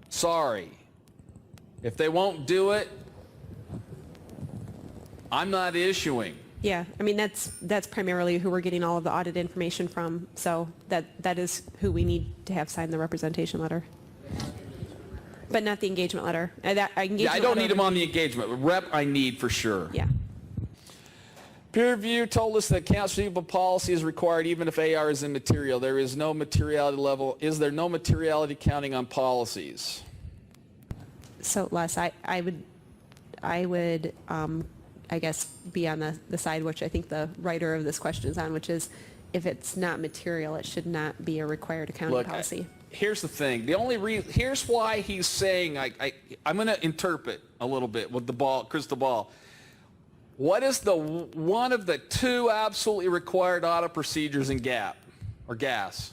Sorry. If they won't do it, I'm not issuing. Yeah, I mean, that's primarily who we're getting all of the audit information from, so that is who we need to have sign the representation letter. But not the engagement letter. I don't need them on the engagement. Rep I need for sure. Yeah. Peer review told us that accounts receivable policy is required even if AR is immaterial. There is no materiality level. Is there no materiality counting on policies? So Les, I would I guess be on the side which I think the writer of this question is on, which is if it's not material, it should not be a required accounting policy. Here's the thing. Here's why he's saying I'm going to interpret a little bit with the crystal ball. What is one of the two absolutely required audit procedures in GAAP or GAS?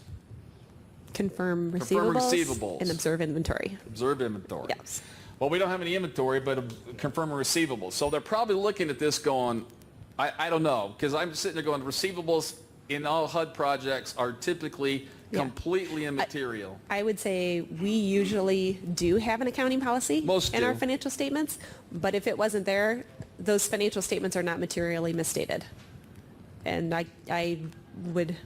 Confirm receivables and observe inventory. Observe inventory. Yes. Well, we don't have any inventory, but confirm a receivable. So they're probably looking at this going, I don't know, because I'm sitting there going, receivables in all HUD projects are typically completely immaterial. I would say we usually do have an accounting policy in our financial statements, but if it wasn't there, those financial statements are not materially misstated. And I would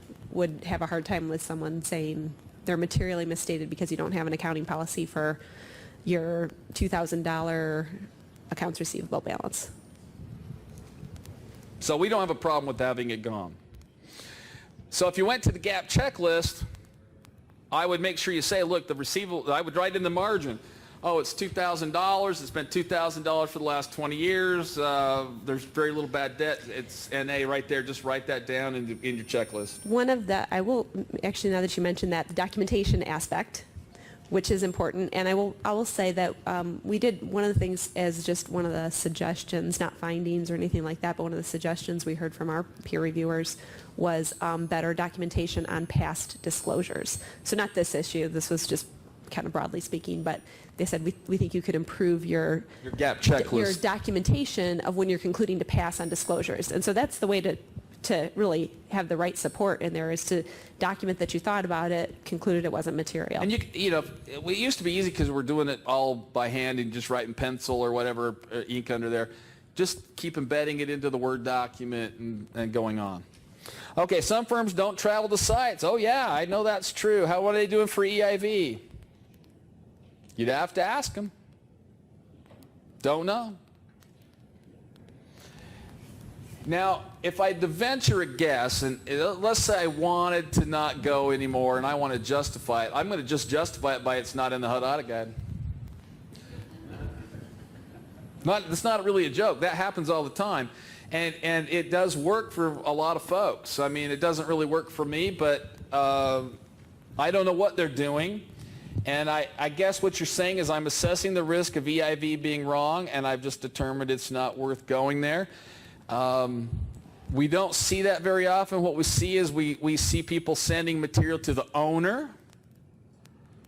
have a hard time with someone saying they're materially misstated because you don't have an accounting policy for your $2,000 accounts receivable balance. So we don't have a problem with having it gone. So if you went to the GAAP checklist, I would make sure you say, look, the receivable, I would write in the margin, oh, it's $2,000. It's been $2,000 for the last 20 years. There's very little bad debt. It's NA right there. Just write that down in your checklist. One of the, I will, actually now that you mentioned that, the documentation aspect which is important. And I will say that we did one of the things as just one of the suggestions, not findings or anything like that, but one of the suggestions we heard from our peer reviewers was better documentation on past disclosures. So not this issue, this was just kind of broadly speaking, but they said we think you could improve your gap checklist, your documentation of when you're concluding to pass on disclosures. And so that's the way to really have the right support in there, is to document that you thought about it, concluded it wasn't material. And you know, it used to be easy because we're doing it all by hand and just writing pencil or whatever, ink under there. Just keep embedding it into the Word document and going on. Okay, some firms don't travel to sites. Oh yeah, I know that's true. What are they doing for EIV? You'd have to ask them. Don't know. Now, if I had to venture a guess, and let's say I wanted to not go anymore and I want to justify it, I'm going to just justify it by it's not in the HUD audit guide. It's not really a joke. That happens all the time. And it does work for a lot of folks. I mean, it doesn't really work for me, but I don't know what they're doing. And I guess what you're saying is I'm assessing the risk of EIV being wrong, and I've just determined it's not worth going there. We don't see that very often. What we see is we see people sending material to the owner.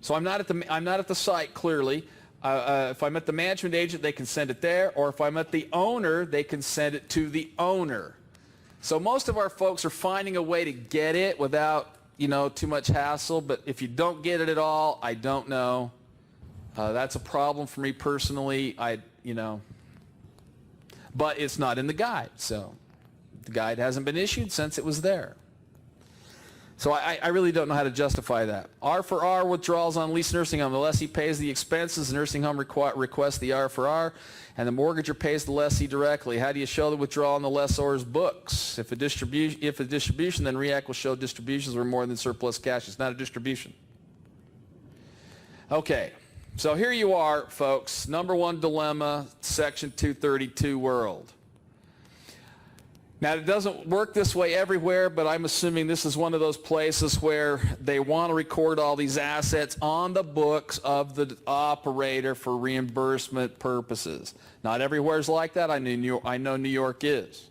So I'm not at the site clearly. If I'm at the management agent, they can send it there, or if I'm at the owner, they can send it to the owner. So most of our folks are finding a way to get it without, you know, too much hassle. But if you don't get it at all, I don't know. That's a problem for me personally. But it's not in the guide, so the guide hasn't been issued since it was there. So I really don't know how to justify that. R for R withdrawals on leased nursing home. The lessee pays the expenses, the nursing home requests the R for R, and the mortgager pays the lessee directly. How do you show the withdrawal on the lessor's books? If a distribution, then REAC will show distributions were more than surplus cash. It's not a distribution. Okay. So here you are, folks. Number one dilemma, Section 232 world. Now, it doesn't work this way everywhere, but I'm assuming this is one of those places where they want to record all these assets on the books of the operator for reimbursement purposes. Not everywhere is like that. I know New York is.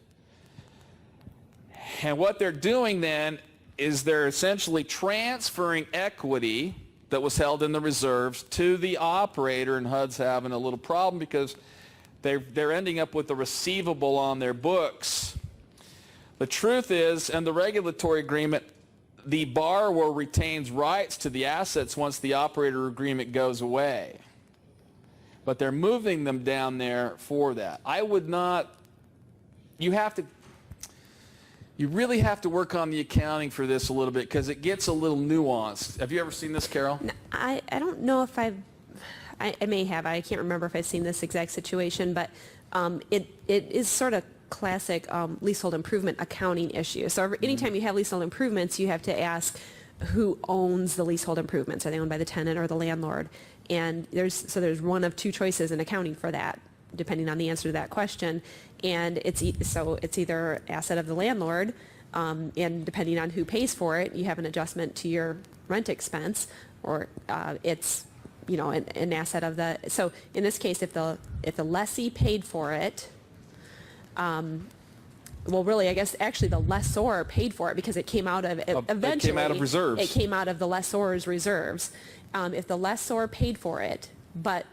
And what they're doing then is they're essentially transferring equity that was held in the reserves to the operator, and HUD's having a little problem because they're ending up with a receivable on their books. The truth is, in the regulatory agreement, the borrower retains rights to the assets once the operator agreement goes away. But they're moving them down there for that. I would not, you really have to work on the accounting for this a little bit because it gets a little nuanced. Have you ever seen this, Carol? I don't know if I may have. I can't remember if I've seen this exact situation, but it is sort of classic leasehold improvement accounting issue. So anytime you have leasehold improvements, you have to ask who owns the leasehold improvements. Are they owned by the tenant or the landlord? And there's one of two choices in accounting for that, depending on the answer to that question. And it's either asset of the landlord, and depending on who pays for it, you have an adjustment to your rent expense, or it's an asset of the. So in this case, if the lessee paid for it, well, really, I guess actually the lessor paid for it because it came out of eventually. It came out of reserves. It came out of the lessor's reserves. If the lessor paid for it, but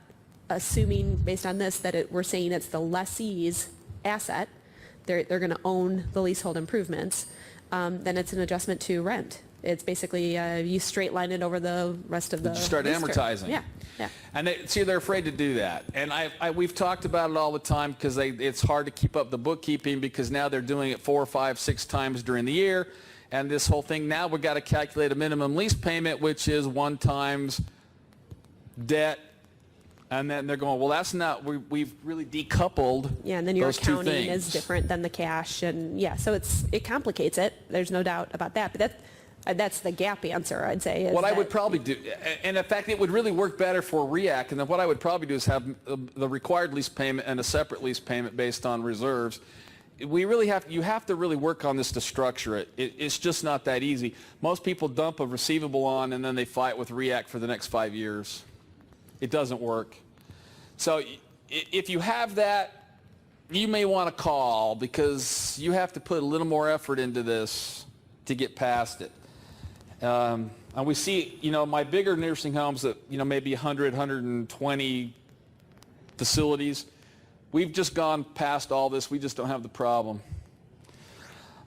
assuming based on this that we're saying it's the lessee's asset, they're going to own the leasehold improvements, then it's an adjustment to rent. It's basically you straight line it over the rest of the. You start lease term. amortizing. Yeah, yeah. And they're afraid to do that. And we've talked about it all the time because it's hard to keep up the bookkeeping because now they're doing it 4, 5, 6 times during the year. And this whole thing, now we've got to calculate a minimum lease payment, which is 1 times debt. And then they're going, well, that's not, we've really decoupled. Yeah, and then your those two accounting things. is different than the cash. And yeah, so it complicates it. There's no doubt about that. But that's the gap answer, I'd say. What I would probably do, and in fact, it would really work better for REAC, and then what I would probably do is have the required lease payment and a separate lease payment based on reserves. we really you have to really work on this to structure it. It's just not that easy. Most people dump a receivable on and then they fight with REACT for the next 5 years. It doesn't work. So if you have that, you may want to call, because you have to put a little more effort into this to get past it. And we see, my bigger nursing homes that, maybe 100, 120 facilities, we've just gone past all this. We just don't have the problem.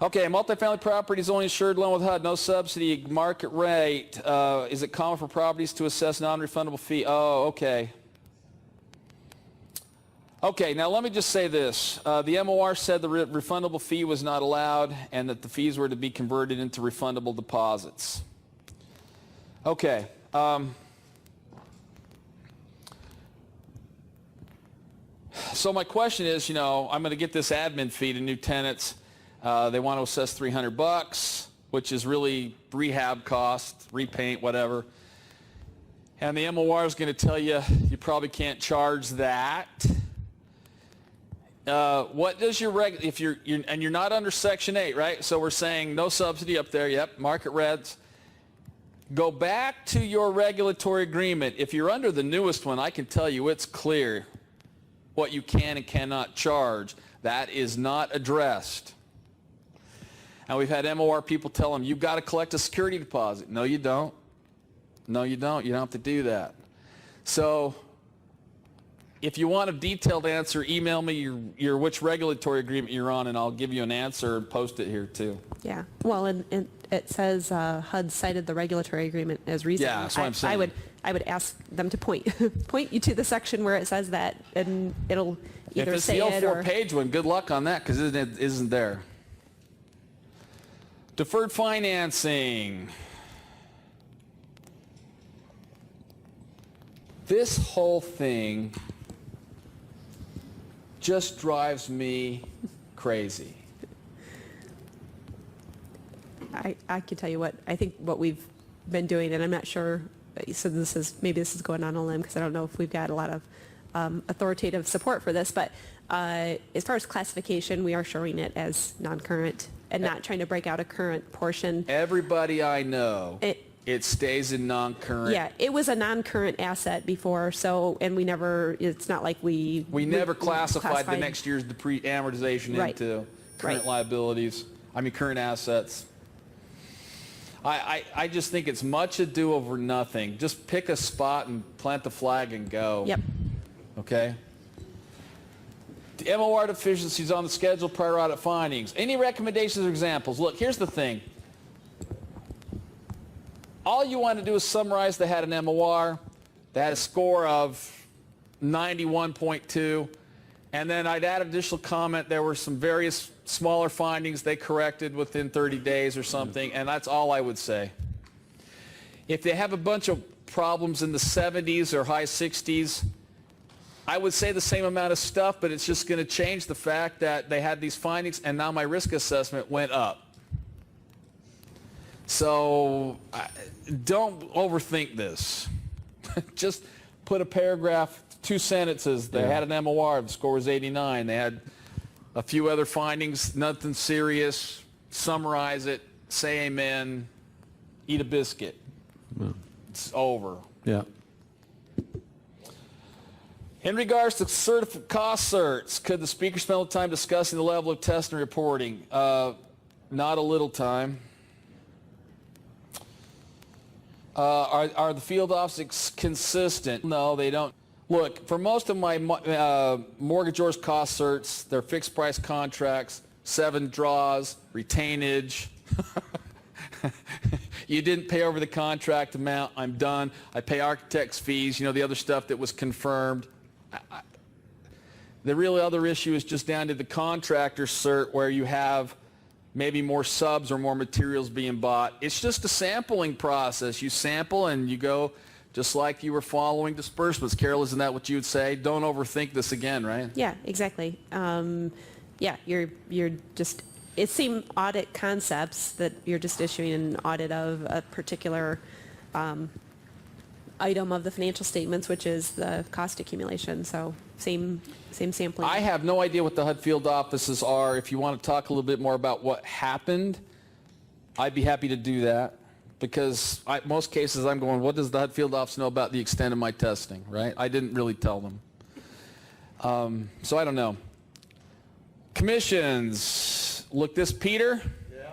Okay, multifamily properties only insured loan with HUD, no subsidy, market rate. Is it common for properties to assess non-refundable fee? Oh, okay. Okay, now let me just say this. The MOR said the refundable fee was not allowed and that the fees were to be converted into refundable deposits. Okay. So my question is, I'm going to get this admin fee to new tenants. They want to assess $300, which is really rehab cost, repaint, whatever. And the MOR is going to tell you you probably can't charge that. What does your if you're and you're not under Section 8, right? So we're saying no subsidy up there. Yep, market reds. Go back to your regulatory agreement. If you're under the newest one, I can tell you it's clear what you can and cannot charge. That is not addressed. And we've had MOR people tell them, you've got to collect a security deposit. No, you don't. No, you don't. You don't have to do that. So if you want a detailed answer, email me your which regulatory agreement you're on, and I'll give you an answer and post it here too. Yeah. Well, and it says HUD cited the regulatory agreement as reason. Yeah, that's what I'm saying. I would ask them to point you to the section where it says that, and it'll either if it's say the it or... 04-page one, good luck on that, because it isn't there. Deferred financing. This whole thing just drives me crazy. I can tell you what, I think what we've been doing, and I'm not sure, so maybe this is going on a limb, because I don't know if we've got a lot of authoritative support for this, but as far as classification, we are showing it as non-current and not trying to break out a current portion. Everybody I know, it stays in non-current. Yeah, it was a non-current asset before, so, and we never, it's not like we never classified the next year's amortization Right. into current Right. liabilities, current assets. I just think it's much ado over nothing. Just pick a spot and plant the flag and go. Yep. Okay? The MOR deficiencies on the schedule, prior audit findings. Any recommendations or examples? Look, here's the thing. All you want to do is summarize they had an MOR, they had a score of 91.2, and then I'd add additional comment. There were some various smaller findings they corrected within 30 days or something, and that's all I would say. If they have a bunch of problems in the 70s or high 60s, I would say the same amount of stuff, but it's just going to change the fact that they had these findings and now my risk assessment went up. So don't overthink this. Just put a paragraph, 2 sentences. They had an MOR, the score was 89. They had a few other findings, nothing serious. Summarize it, say amen, eat a biscuit. Yeah. It's over. Yeah. In regards to cost certs, could the speaker spend a little time discussing the level of test and reporting? Not a little time. Are the field offices consistent? No, they don't. Look, for most of my mortgagors cost certs, they're fixed price contracts, 7 draws, retainage. You didn't pay over the contract amount, I'm done. I pay architect's fees, the other stuff that was confirmed. The real other issue is just down to the contractor cert, where you have maybe more subs or more materials being bought. It's just a sampling process. You sample and you go just like you were following disbursements. Carol, isn't that what you would say? Don't overthink this again, right? Yeah, exactly. Yeah, you're just, it seemed audit concepts that you're just issuing an audit of a particular item of the financial statements, which is the cost accumulation. So same sampling. I have no idea what the HUD field offices are. If you want to talk a little bit more about what happened, I'd be happy to do that, because most cases I'm going, what does the HUD field office know about the extent of my testing, right? I didn't really tell them. So I don't know. Commissions. Look, Peter? Yeah.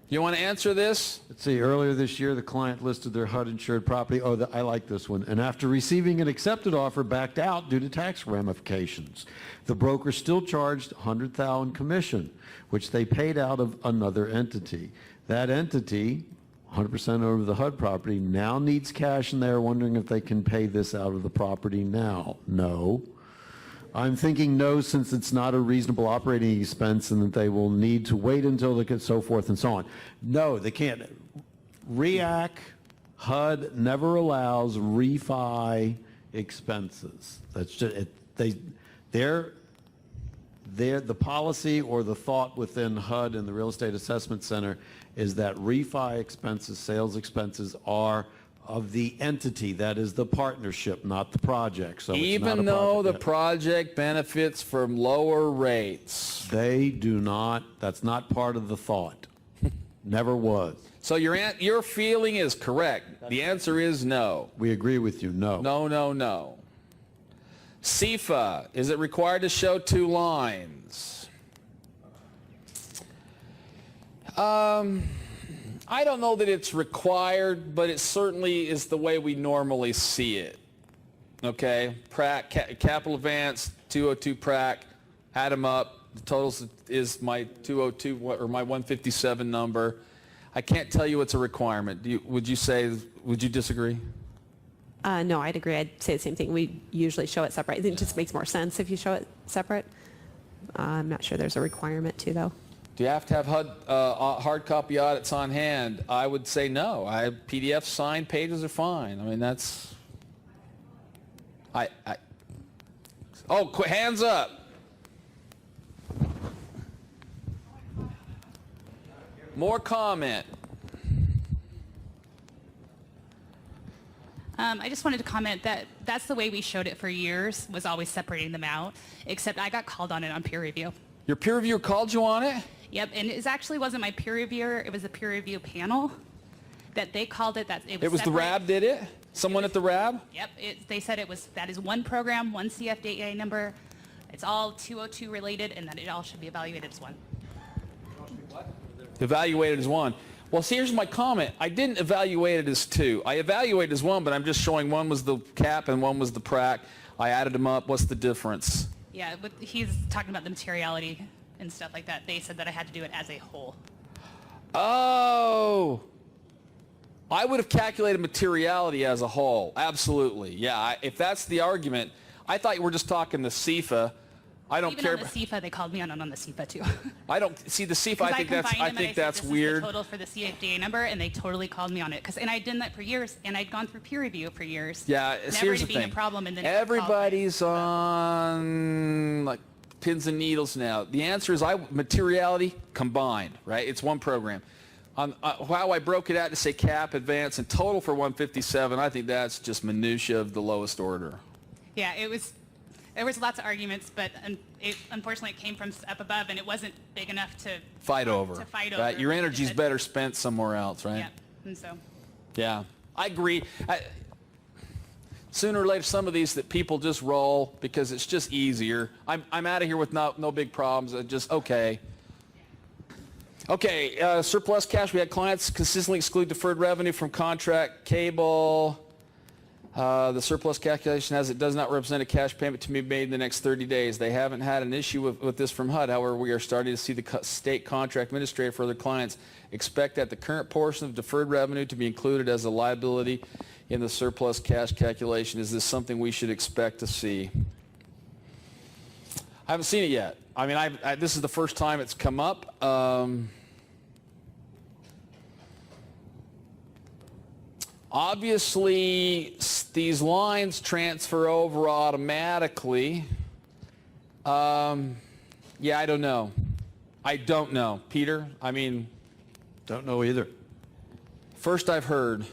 You want to answer this? Let's see, earlier this year, the client listed their HUD-insured property. Oh, I like this one. And after receiving an accepted offer, backed out due to tax ramifications. The broker still charged $100,000 commission, which they paid out of another entity. That entity, 100% over the HUD property, now needs cash, and they're wondering if they can pay this out of the property now. No. I'm thinking no, since it's not a reasonable operating expense and that they will need to wait until they can, so forth and so on. No, they can't. REAC, HUD never allows refi expenses. That's just, the policy or the thought within HUD and the Real Estate Assessment Center is that refi expenses, sales expenses are of the entity, that is the partnership, not the project. So even though the project benefits from lower rates. They do not, that's not part of the thought. Never was. So your feeling is correct. The answer is no. We agree with you, no. No, no, no. CEFA, is it required to show 2 lines? I don't know that it's required, but it certainly is the way we normally see it. Okay, PRAC, capital advance, 202 PRAC, add them up. The totals is my 202 or my 157 number. I can't tell you it's a requirement. Would you disagree? No, I'd agree. I'd say the same thing. We usually show it separate. It just makes more sense if you show it separate. I'm not sure there's a requirement to, though. Do you have to have HUD hard copy audits on hand? I would say no. PDF signed pages are fine. I mean, that's... Oh, hands up. More comment. I just wanted to comment that that's the way we showed it for years, was always separating them out, except I got called on it on peer review. Your peer reviewer called you on it? Yep, and it actually wasn't my peer reviewer, it was the peer review panel that they called it. That it was the RAB did it? Someone at the RAB? Yep, they said that is one program, one CFDA number, it's all 202 related, and that it all should be evaluated as one. Evaluated as one. Well, see, here's my comment. I didn't evaluate it as 2. I evaluated as 1, but I'm just showing one was the cap and one was the PRAC. I added them up. What's the difference? Yeah, but he's talking about the materiality and stuff like that. They said that I had to do it as a whole. Oh, I would have calculated materiality as a whole. Absolutely. Yeah, if that's the argument. I thought you were just talking the CEFA. I don't care. Even on the CEFA, they called me on the CEFA too. I don't see the CEFA. I think that's weird. This is the total for the CFDA number, and they totally called me on it and I'd done that for years, and I'd gone through peer review for years. Yeah, here's the thing. A problem, and then everybody's on like pins and needles now. The answer is materiality combined, right? It's one program. On how I broke it out to say cap, advance, and total for 157, I think that's just minutia of the lowest order. Yeah, there was lots of arguments, but unfortunately it came from up above, and it wasn't big enough to fight over. Right? Your energy's better spent somewhere else, right? Yeah, and so. Yeah, I agree. Sooner or later, some of these that people just roll because it's just easier. I'm out of here with no big problems. Okay. Okay, surplus cash. We had clients consistently exclude deferred revenue from contract cable. The surplus calculation as it does not represent a cash payment to be made in the next 30 days. They haven't had an issue with this from HUD. However, we are starting to see the state contract administrator for their clients expect that the current portion of deferred revenue to be included as a liability in the surplus cash calculation. Is this something we should expect to see? I haven't seen it yet. I mean, this is the first time it's come up. Obviously, these lines transfer over automatically. Yeah, I don't know. I don't know. Peter, I mean... Don't know either. First I've heard.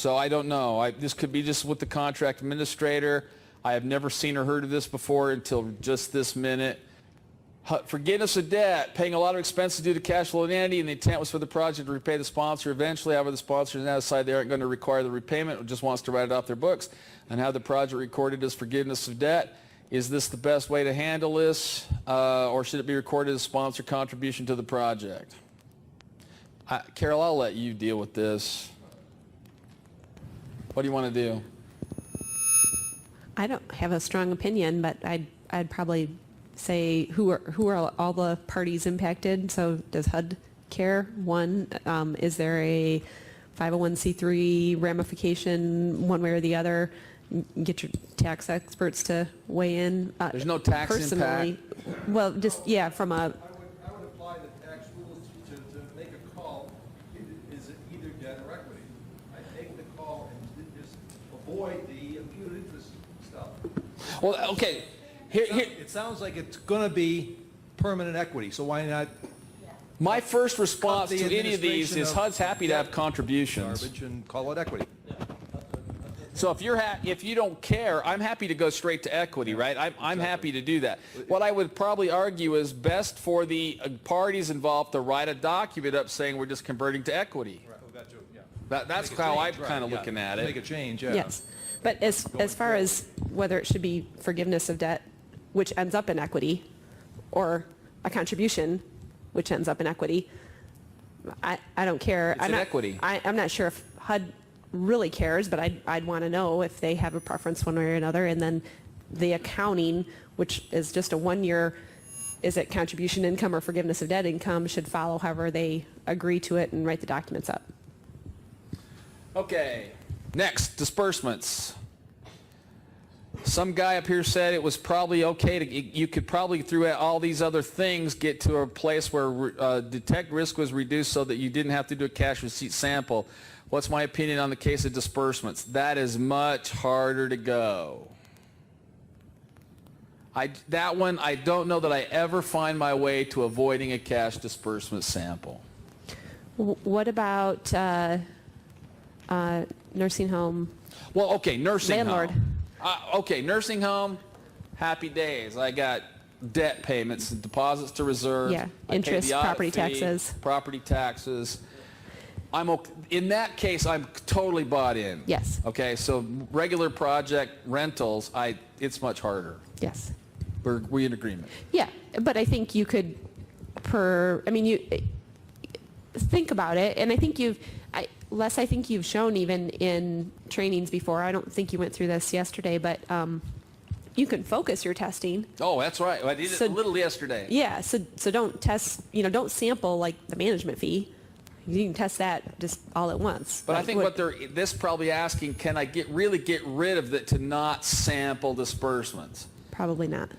So I don't know. This could be just with the contract administrator. I have never seen or heard of this before until just this minute. Forgiveness of debt, paying a lot of expenses due to cash flow entity, and the intent was for the project to repay the sponsor eventually. However, the sponsor has now decided they aren't going to require the repayment or just wants to write it off their books and have the project recorded as forgiveness of debt. Is this the best way to handle this, or should it be recorded as sponsor contribution to the project? Carol, I'll let you deal with this. What do you want to do? I don't have a strong opinion, but I'd probably say who are all the parties impacted. So does HUD care? One, is there a 501c3 ramification one way or the other? Get your tax experts to weigh in. There's no tax personally, impact. Well, just from a. I would apply the tax rules to make a call. Is it either debt or equity? I take the call and just avoid the imputed interest stuff. Well, okay. Here, It sounds like it's going to be permanent equity, so why not? my first response Cut to the any of these is administration HUD's happy to have debt contributions. Garbage and call it equity. So if you don't care, I'm happy to go straight to equity, right? I'm happy to do that. What I would probably argue is best for the parties involved to write a document up saying we're just converting to equity. That's how I'm kind of looking at it. Make a change, yeah. Yes, but as far as whether it should be forgiveness of debt, which ends up in equity, or a contribution, which ends up in equity, I don't care. It's in equity. I'm not sure if HUD really cares, but I'd want to know if they have a preference one way or another. And then the accounting, which is just a 1 year, is it contribution income or forgiveness of debt income, should follow however they agree to it and write the documents up. Okay, next, disbursements. Some guy up here said it was probably okay to, you could probably through all these other things get to a place where detect risk was reduced so that you didn't have to do a cash receipt sample. What's my opinion on the case of disbursements? That is much harder to go. That one, I don't know that I ever find my way to avoiding a cash disbursement sample. What about nursing home? Well, okay, nursing Landlord. home. Okay, nursing home, happy days. I got debt payments, deposits to reserve. Yeah, I pay interest, the audit property fee, taxes. Property taxes. In that case, I'm totally bought in. Yes. Okay, so regular project rentals, it's much harder. Yes. We in agreement? Yeah, but I think you could, you think about it, and I think Les, I think you've shown even in trainings before, I don't think you went through this yesterday, but you can focus your testing. Oh, that's right. I did it a little yesterday. Yeah, so don't test, don't sample like the management fee. You can test that just all at once. But I think this probably asking, can I really get rid of it to not sample disbursements? Probably not.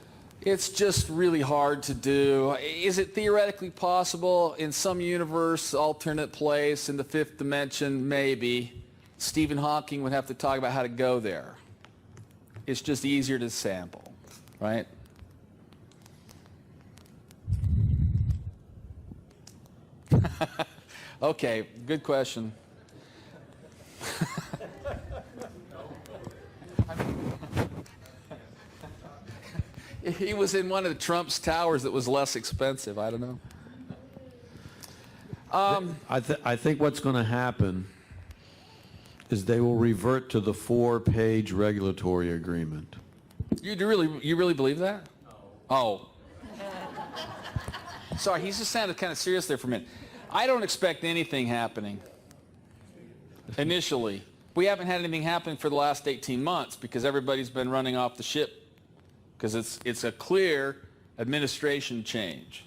It's just really hard to do. Is it theoretically possible in some universe, alternate place, in the fifth dimension? Maybe. Stephen Hawking would have to talk about how to go there. It's just easier to sample, right? Okay, good question. He was in one of Trump's towers that was less expensive. I don't know. I think what's going to happen is they will revert to the 4-page regulatory agreement. You really believe that? No. Oh. Sorry, he just sounded kind of serious there for a minute. I don't expect anything happening initially. We haven't had anything happen for the last 18 months because everybody's been running off the ship because it's a clear administration change.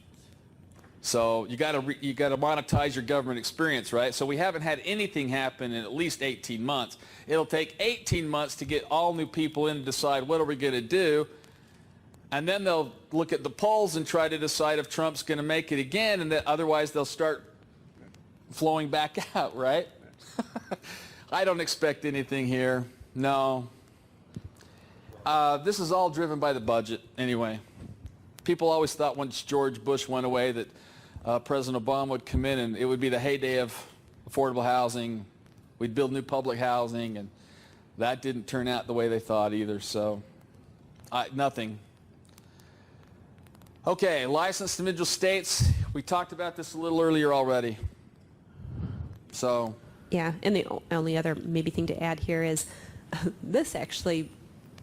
So you got to monetize your government experience, right? So we haven't had anything happen in at least 18 months. It'll take 18 months to get all new people in to decide what are we going to do. And then they'll look at the polls and try to decide if Trump's going to make it again, and that otherwise they'll start flowing back out, right? I don't expect anything here. No. This is all driven by the budget anyway. People always thought once George Bush went away that President Obama would come in and it would be the heyday of affordable housing, we'd build new public housing, and that didn't turn out the way they thought either, so nothing. Okay, licensed individual states. We talked about this a little earlier already. So. Yeah, and the only other maybe thing to add here is this actually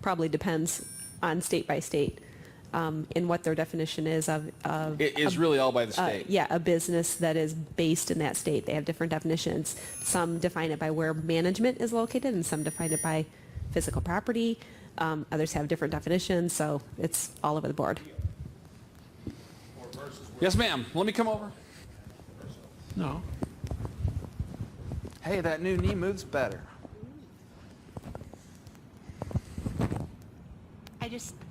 probably depends on state by state in what their definition is of. It is really all by the state. Yeah, a business that is based in that state. They have different definitions. Some define it by where management is located, and some define it by physical property. Others have different definitions, so it's all over the board. Yes, ma'am. Let me come over. No. Hey, that new knee moves better.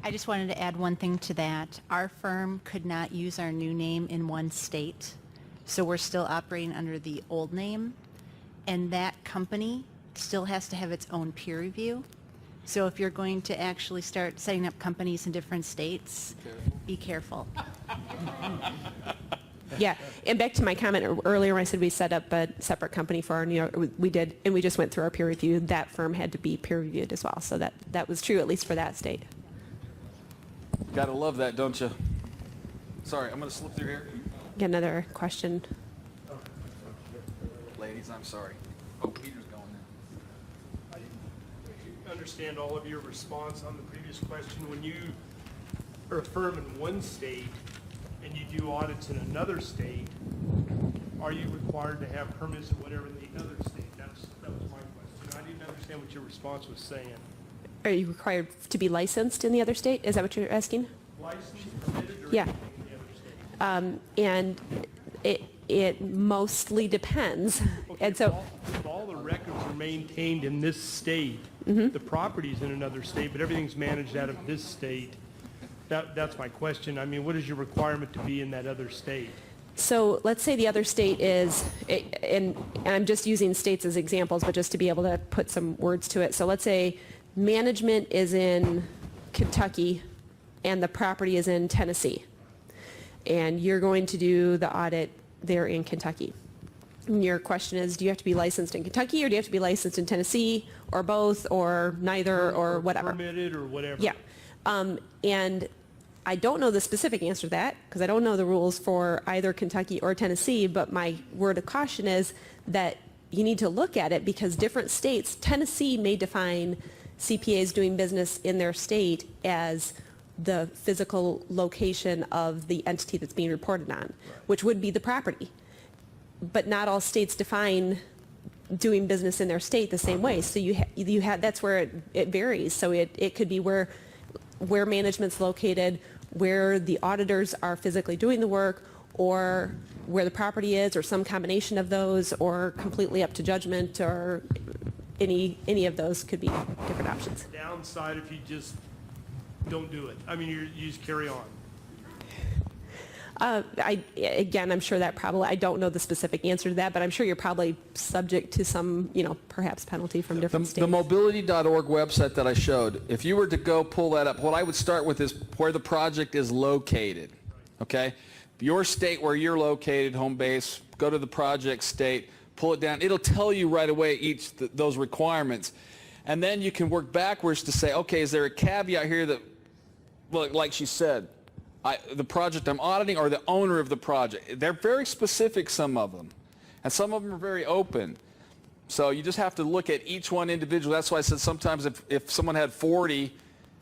I just wanted to add one thing to that. Our firm could not use our new name in one state, so we're still operating under the old name, and that company still has to have its own peer review. So if you're going to actually start setting up companies in different states, be careful. Yeah, and back to my comment earlier when I said we set up a separate company for our New York, we did, and we just went through our peer review. That firm had to be peer reviewed as well, so that was true, at least for that state. Gotta love that, don't you? Sorry, I'm gonna slip through here. Get another question. Ladies, I'm sorry. Oh, Peter's going now. I understand all of your response on the previous question. When you are a firm in one state and you do audits in another state, are you required to have permits or whatever in the other state? That was my question. I didn't understand what your response was saying. Are you required to be licensed in the other state? Is that what you're asking? Licensed, permitted, or Yeah. anything in the other state? And it mostly depends. Okay, And so, if all the records are maintained in this state, the property's in another state, but everything's managed out of this state, that's my question. I mean, what is your requirement to be in that other state? so let's say the other state is, and I'm just using states as examples, but just to be able to put some words to it. So let's say management is in Kentucky and the property is in Tennessee. And you're going to do the audit there in Kentucky. And your question is, do you have to be licensed in Kentucky or do you have to be licensed in Tennessee or both or neither or whatever? Permitted or whatever? Yeah. And I don't know the specific answer to that because I don't know the rules for either Kentucky or Tennessee, but my word of caution is that you need to look at it because different states, Tennessee may define CPAs doing business in their state as the physical location of the entity that's being reported on, which would be the property. But not all states define doing business in their state the same way. So you have that's where it varies. So it could be where management's located, where the auditors are physically doing the work, or where the property is, or some combination of those, or completely up to judgment, or any of those could be different options. Downside if you just don't do it. I mean, you just carry on. Again, I'm sure that probably, I don't know the specific answer to that, but I'm sure you're probably subject to some, perhaps penalty from different states. The mobility.org website that I showed, if you were to go pull that up, what I would start with is where the project is located, okay? Your state where you're located, home base, go to the project state, pull it down. It'll tell you right away those requirements. And then you can work backwards to say, okay, is there a caveat here that, like she said, the project I'm auditing or the owner of the project? They're very specific, some of them. And some of them are very open. So you just have to look at each one individually. That's why I said sometimes if someone had 40,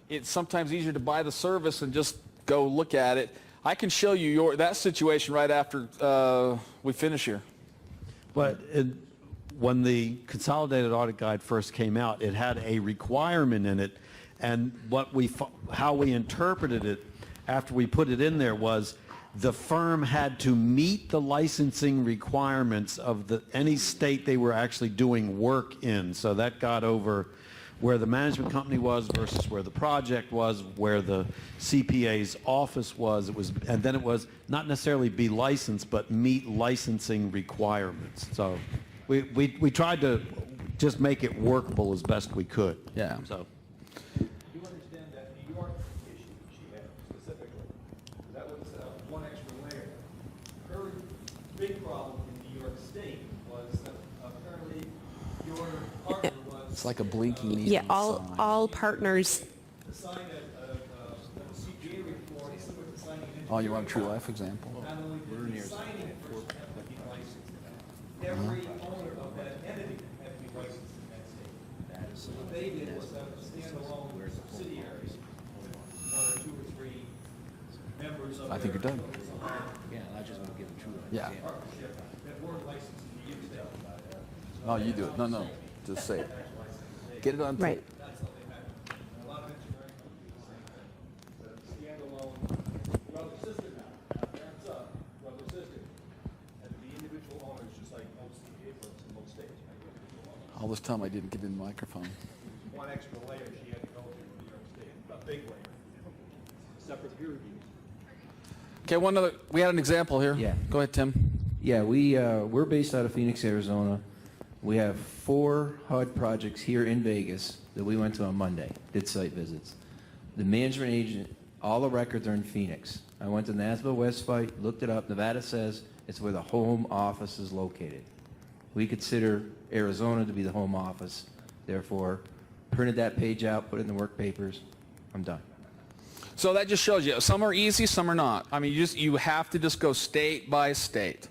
it's sometimes easier to buy the service and just go look at it. I can show you that situation right after we finish here. But when the Consolidated Audit Guide first came out, it had a requirement in it, and how we interpreted it after we put it in there was the firm had to meet the licensing requirements of any state they were actually doing work in. So that got over where the management company was versus where the project was, where the CPA's office was. And then it was not necessarily be licensed, but meet licensing requirements. So we tried to just make it workable as best we could. Yeah. So. You understand that New York issue she had specifically, that was one extra layer. Her big problem in New York State was that apparently your It's like a blinking neon Yeah, sign. all partners, To sign a CPA report, similar to signing an Oh, you want a true life example? not only did the signing person have to be licensed, every owner of that entity had to be licensed in that state. So what they did was have a standalone subsidiary, one or two or three members of I think you're done. Yeah, I just want to give a true Yeah. partnership that weren't licensed to use that. Oh, you do it. No. Just say it. Get it on tape. right. That's how they met. And a lot of engineering companies do the same thing. It's a standalone brother sister now, not parents up, brother sister. And the individual owners, just like most vehicles in most states, have individual owners. All this time I didn't get in the microphone. One extra layer she had to go through in New York State, a big layer. Separate peer reviews. Okay, we had an example here. Yeah. Go ahead, Tim. Yeah, we're based out of Phoenix, Arizona. We have 4 HUD projects here in Vegas that we went to on Monday, did site visits. The management agent, all the records are in Phoenix. I went to NASBA website, looked it up. Nevada says it's where the home office is located. We consider Arizona to be the home office. Therefore, printed that page out, put it in the work papers. I'm done. So that just shows you, some are easy, some are not. I mean, you have to just go state by state.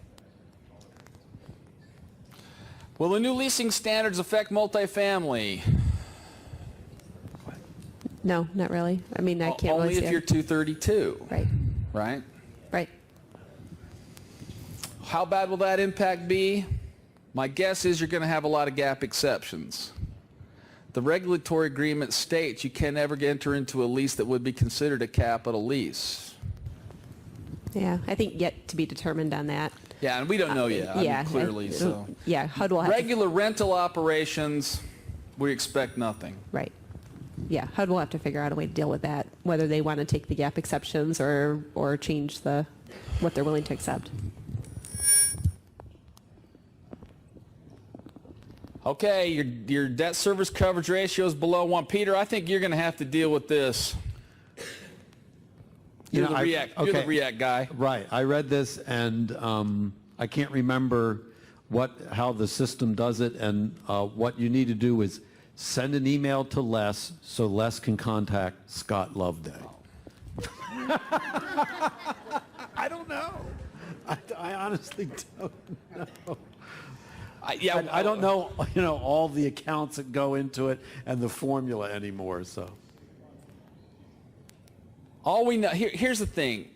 Will the new leasing standards affect multifamily? No, not really. I mean, I can't Only really see if you're it. 232, Right, right? right. How bad will that impact be? My guess is you're going to have a lot of gap exceptions. The regulatory agreement states you can never enter into a lease that would be considered a capital lease. Yeah, I think yet to be determined on that. Yeah, and we don't know yet, I mean, clearly, so. Yeah, HUD will have to, Regular rental operations, we expect nothing. right. Yeah, HUD will have to figure out a way to deal with that, whether they want to take the gap exceptions or change what they're willing to accept. Okay, your debt service coverage ratio is below 1. Peter, I think you're going to have to deal with this. You're the REACT guy. Right. I read this and I can't remember how the system does it, and what you need to do is send an email to Les so Les can contact Scott Loveday. I don't know. I honestly don't know. I don't know, all the accounts that go into it and the formula anymore, so. All we know, here's the thing.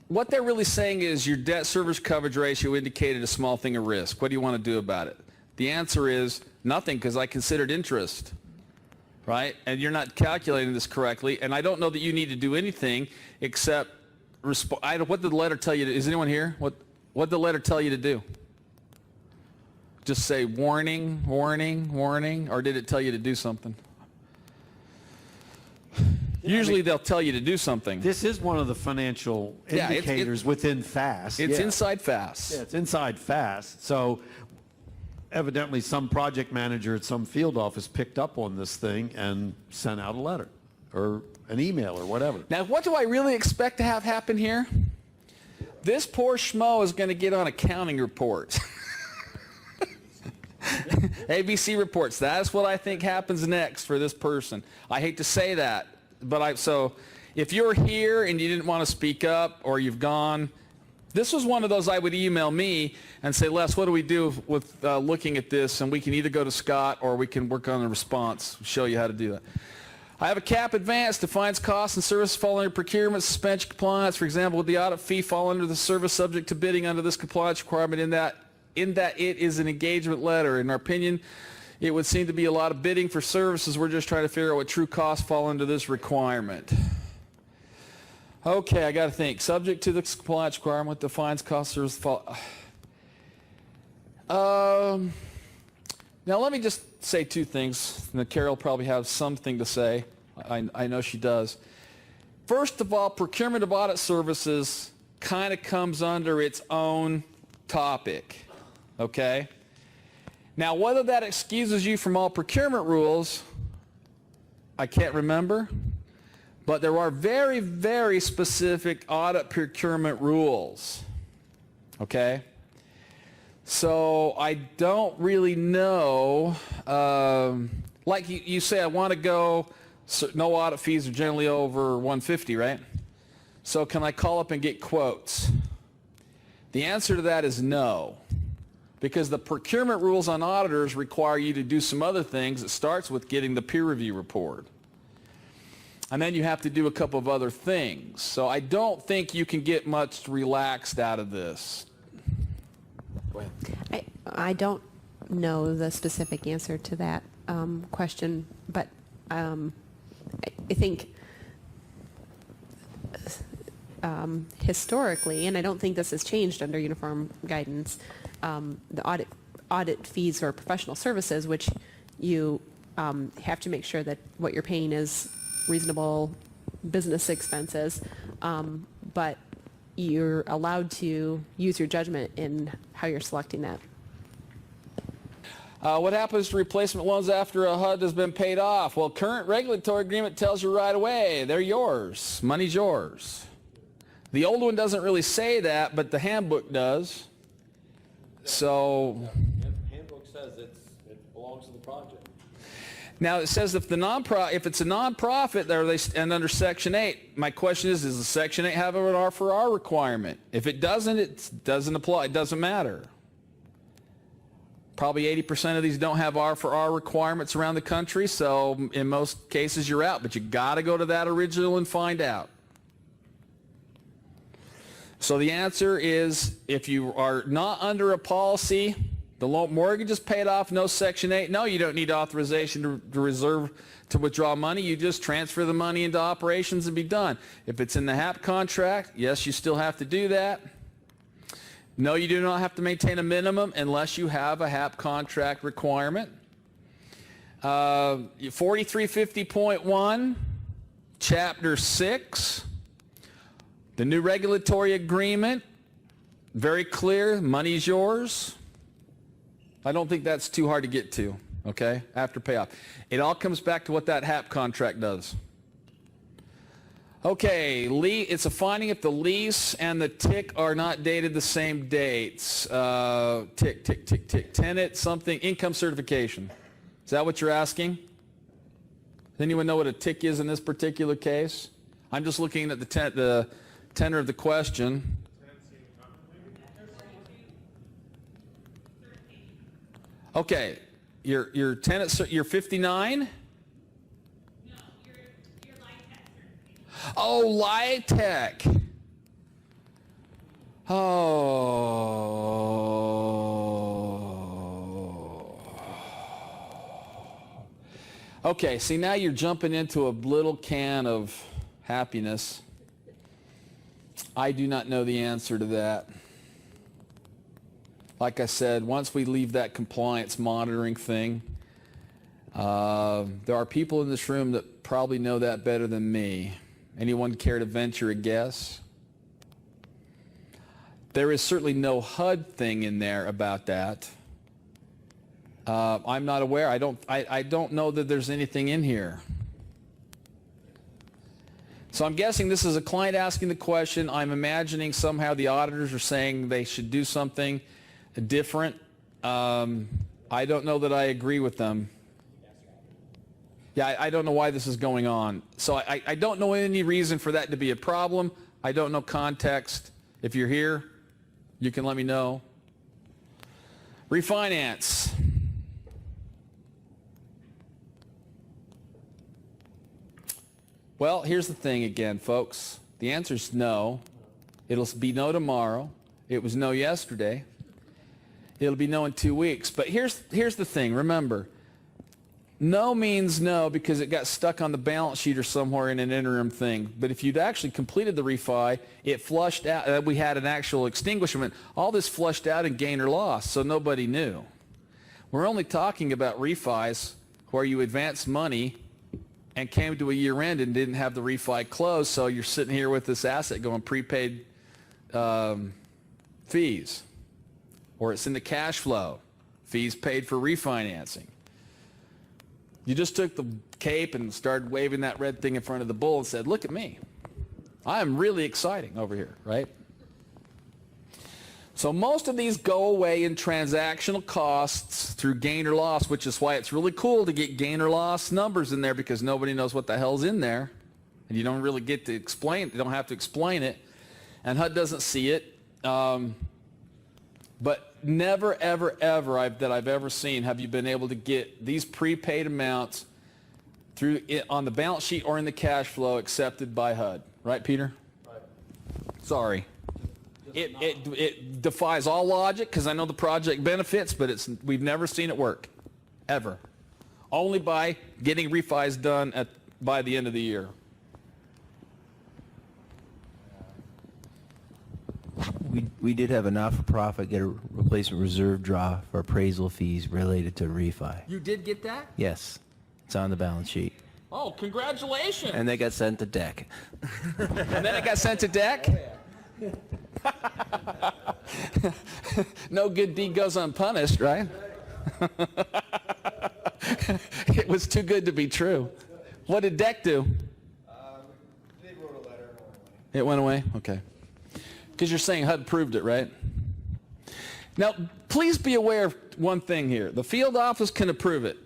What they're really saying is your debt service coverage ratio indicated a small thing of risk. What do you want to do about it? The answer is nothing, because I considered interest, right? And you're not calculating this correctly, and I don't know that you need to do anything except what did the letter tell you to, is anyone here? What did the letter tell you to do? Just say warning, warning, warning, or did it tell you to do something? Usually they'll tell you to do something. This is one of the financial indicators within FAST. It's inside FAST. Yeah, it's inside FAST. So evidently some project manager at some field office picked up on this thing and sent out a letter or an email or whatever. Now, what do I really expect to have happen here? This poor schmo is going to get on accounting reports. ABC reports. That's what I think happens next for this person. I hate to say that, but so if you're here and you didn't want to speak up or you've gone, this was one of those I would email me and say, Les, what do we do with looking at this? And we can either go to Scott or we can work on a response, show you how to do that. I have a cap advance, defines costs and services fall under procurement, suspension compliance. For example, would the audit fee fall under the service subject to bidding under this compliance requirement in that it is an engagement letter? In our opinion, it would seem to be a lot of bidding for services. We're just trying to figure out what true costs fall under this requirement. Okay, I got to think. Subject to the compliance requirement, defines costs, services fall. Now let me just say two things. Now, Carol will probably have something to say. I know she does. First of all, procurement of audit services kind of comes under its own topic. Okay? Now, whether that excuses you from all procurement rules, I can't remember. But there are very, very specific audit procurement rules. Okay? So I don't really know. Like you say, I want to go, so no audit fees are generally over 150, right? So can I call up and get quotes? The answer to that is no, because the procurement rules on auditors require you to do some other things. It starts with getting the peer review report. And then you have to do a couple of other things. So I don't think you can get much relaxed out of this. Go ahead. I don't know the specific answer to that question, but I think historically, and I don't think this has changed under uniform guidance, the audit fees or professional services, which you have to make sure that what you're paying is reasonable business expenses, but you're allowed to use your judgment in how you're selecting that. What happens to replacement loans after a HUD has been paid off? Well, current regulatory agreement tells you right away, they're yours. Money's yours. The old one doesn't really say that, but the handbook does. So Handbook says it belongs to the project. now it says if it's a nonprofit, and under Section 8, my question is the Section 8 have an R for R requirement? If it doesn't apply. It doesn't matter. Probably 80% of these don't have R for R requirements around the country, so in most cases you're out, but you got to go to that original and find out. So the answer is, if you are not under a policy, the mortgage is paid off, no Section 8, no, you don't need authorization to withdraw money. You just transfer the money into operations and be done. If it's in the HAP contract, yes, you still have to do that. No, you do not have to maintain a minimum unless you have a HAP contract requirement. 4350.1, Chapter 6, the new regulatory agreement, very clear, money's yours. I don't think that's too hard to get to, okay, after payoff. It all comes back to what that HAP contract does. Okay, it's a finding if the lease and the TIC are not dated the same dates. TIC, tenant, something, income certification. Is that what you're asking? Does anyone know what a TIC is in this particular case? I'm just looking at the tenor of the question. Okay, your tenant, you're 59? Oh, LIHTC. Oh. Okay, see, now you're jumping into a little can of happiness. I do not know the answer to that. Like I said, once we leave that compliance monitoring thing, there are people in this room that probably know that better than me. Anyone care to venture a guess? There is certainly no HUD thing in there about that. I'm not aware. I don't know that there's anything in here. So I'm guessing this is a client asking the question. I'm imagining somehow the auditors are saying they should do something different. I don't know that I agree with them. Yeah, I don't know why this is going on. So I don't know any reason for that to be a problem. I don't know context. If you're here, you can let me know. Refinance. Well, here's the thing again, folks. The answer is no. It'll be no tomorrow. It was no yesterday. It'll be no in 2 weeks. But here's the thing. Remember, no means no because it got stuck on the balance sheet or somewhere in an interim thing. But if you'd actually completed the refi, it flushed out. We had an actual extinguishment. All this flushed out in gain or loss, so nobody knew. We're only talking about refis where you advance money and came to a year end and didn't have the refi closed, so you're sitting here with this asset going prepaid fees, or it's in the cash flow, fees paid for refinancing. You just took the cape and started waving that red thing in front of the bull and said, look at me. I am really exciting over here, right? So most of these go away in transactional costs through gain or loss, which is why it's really cool to get gain or loss numbers in there, because nobody knows what the hell's in there. And you don't really get to explain, you don't have to explain it. And HUD doesn't see it. But never, ever, ever that I've ever seen have you been able to get these prepaid amounts through it on the balance sheet or in the cash flow accepted by HUD. Right, Peter? Right. Sorry. It defies all logic, because I know the project benefits, but we've never seen it work, ever. Only by getting refis done by the end of the year. We did have a not-for-profit get a replacement reserve draw for appraisal fees related to refi. You did get that? Yes, it's on the balance sheet. Oh, congratulations. And they got sent to DEC. And then it got sent to DEC? No good deed goes unpunished, right? It was too good to be true. What did DEC do? They wrote a letter. It went away? Okay. Because you're saying HUD proved it, right? Now, please be aware of one thing here. The field office can approve it.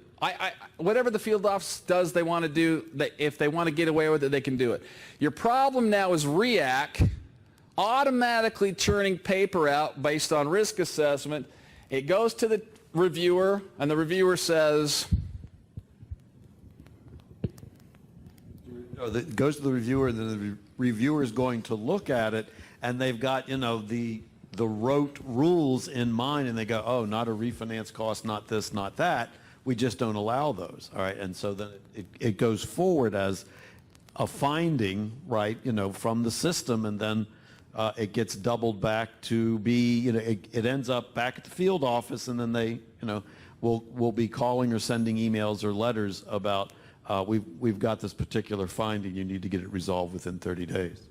Whatever the field office does they want to do, if they want to get away with it, they can do it. Your problem now is REAC automatically churning paper out based on risk assessment. It goes to the reviewer, and the reviewer says... It goes to the reviewer, and then the reviewer is going to look at it, and they've got, the rote rules in mind, and they go, oh, not a refinance cost, not this, not that. We just don't allow those, all right? And so then it goes forward as a finding, right, from the system, and then it gets doubled back to be, it ends up back at the field office, and then they, will be calling or sending emails or letters about, we've got this particular finding, you need to get it resolved within 30 days.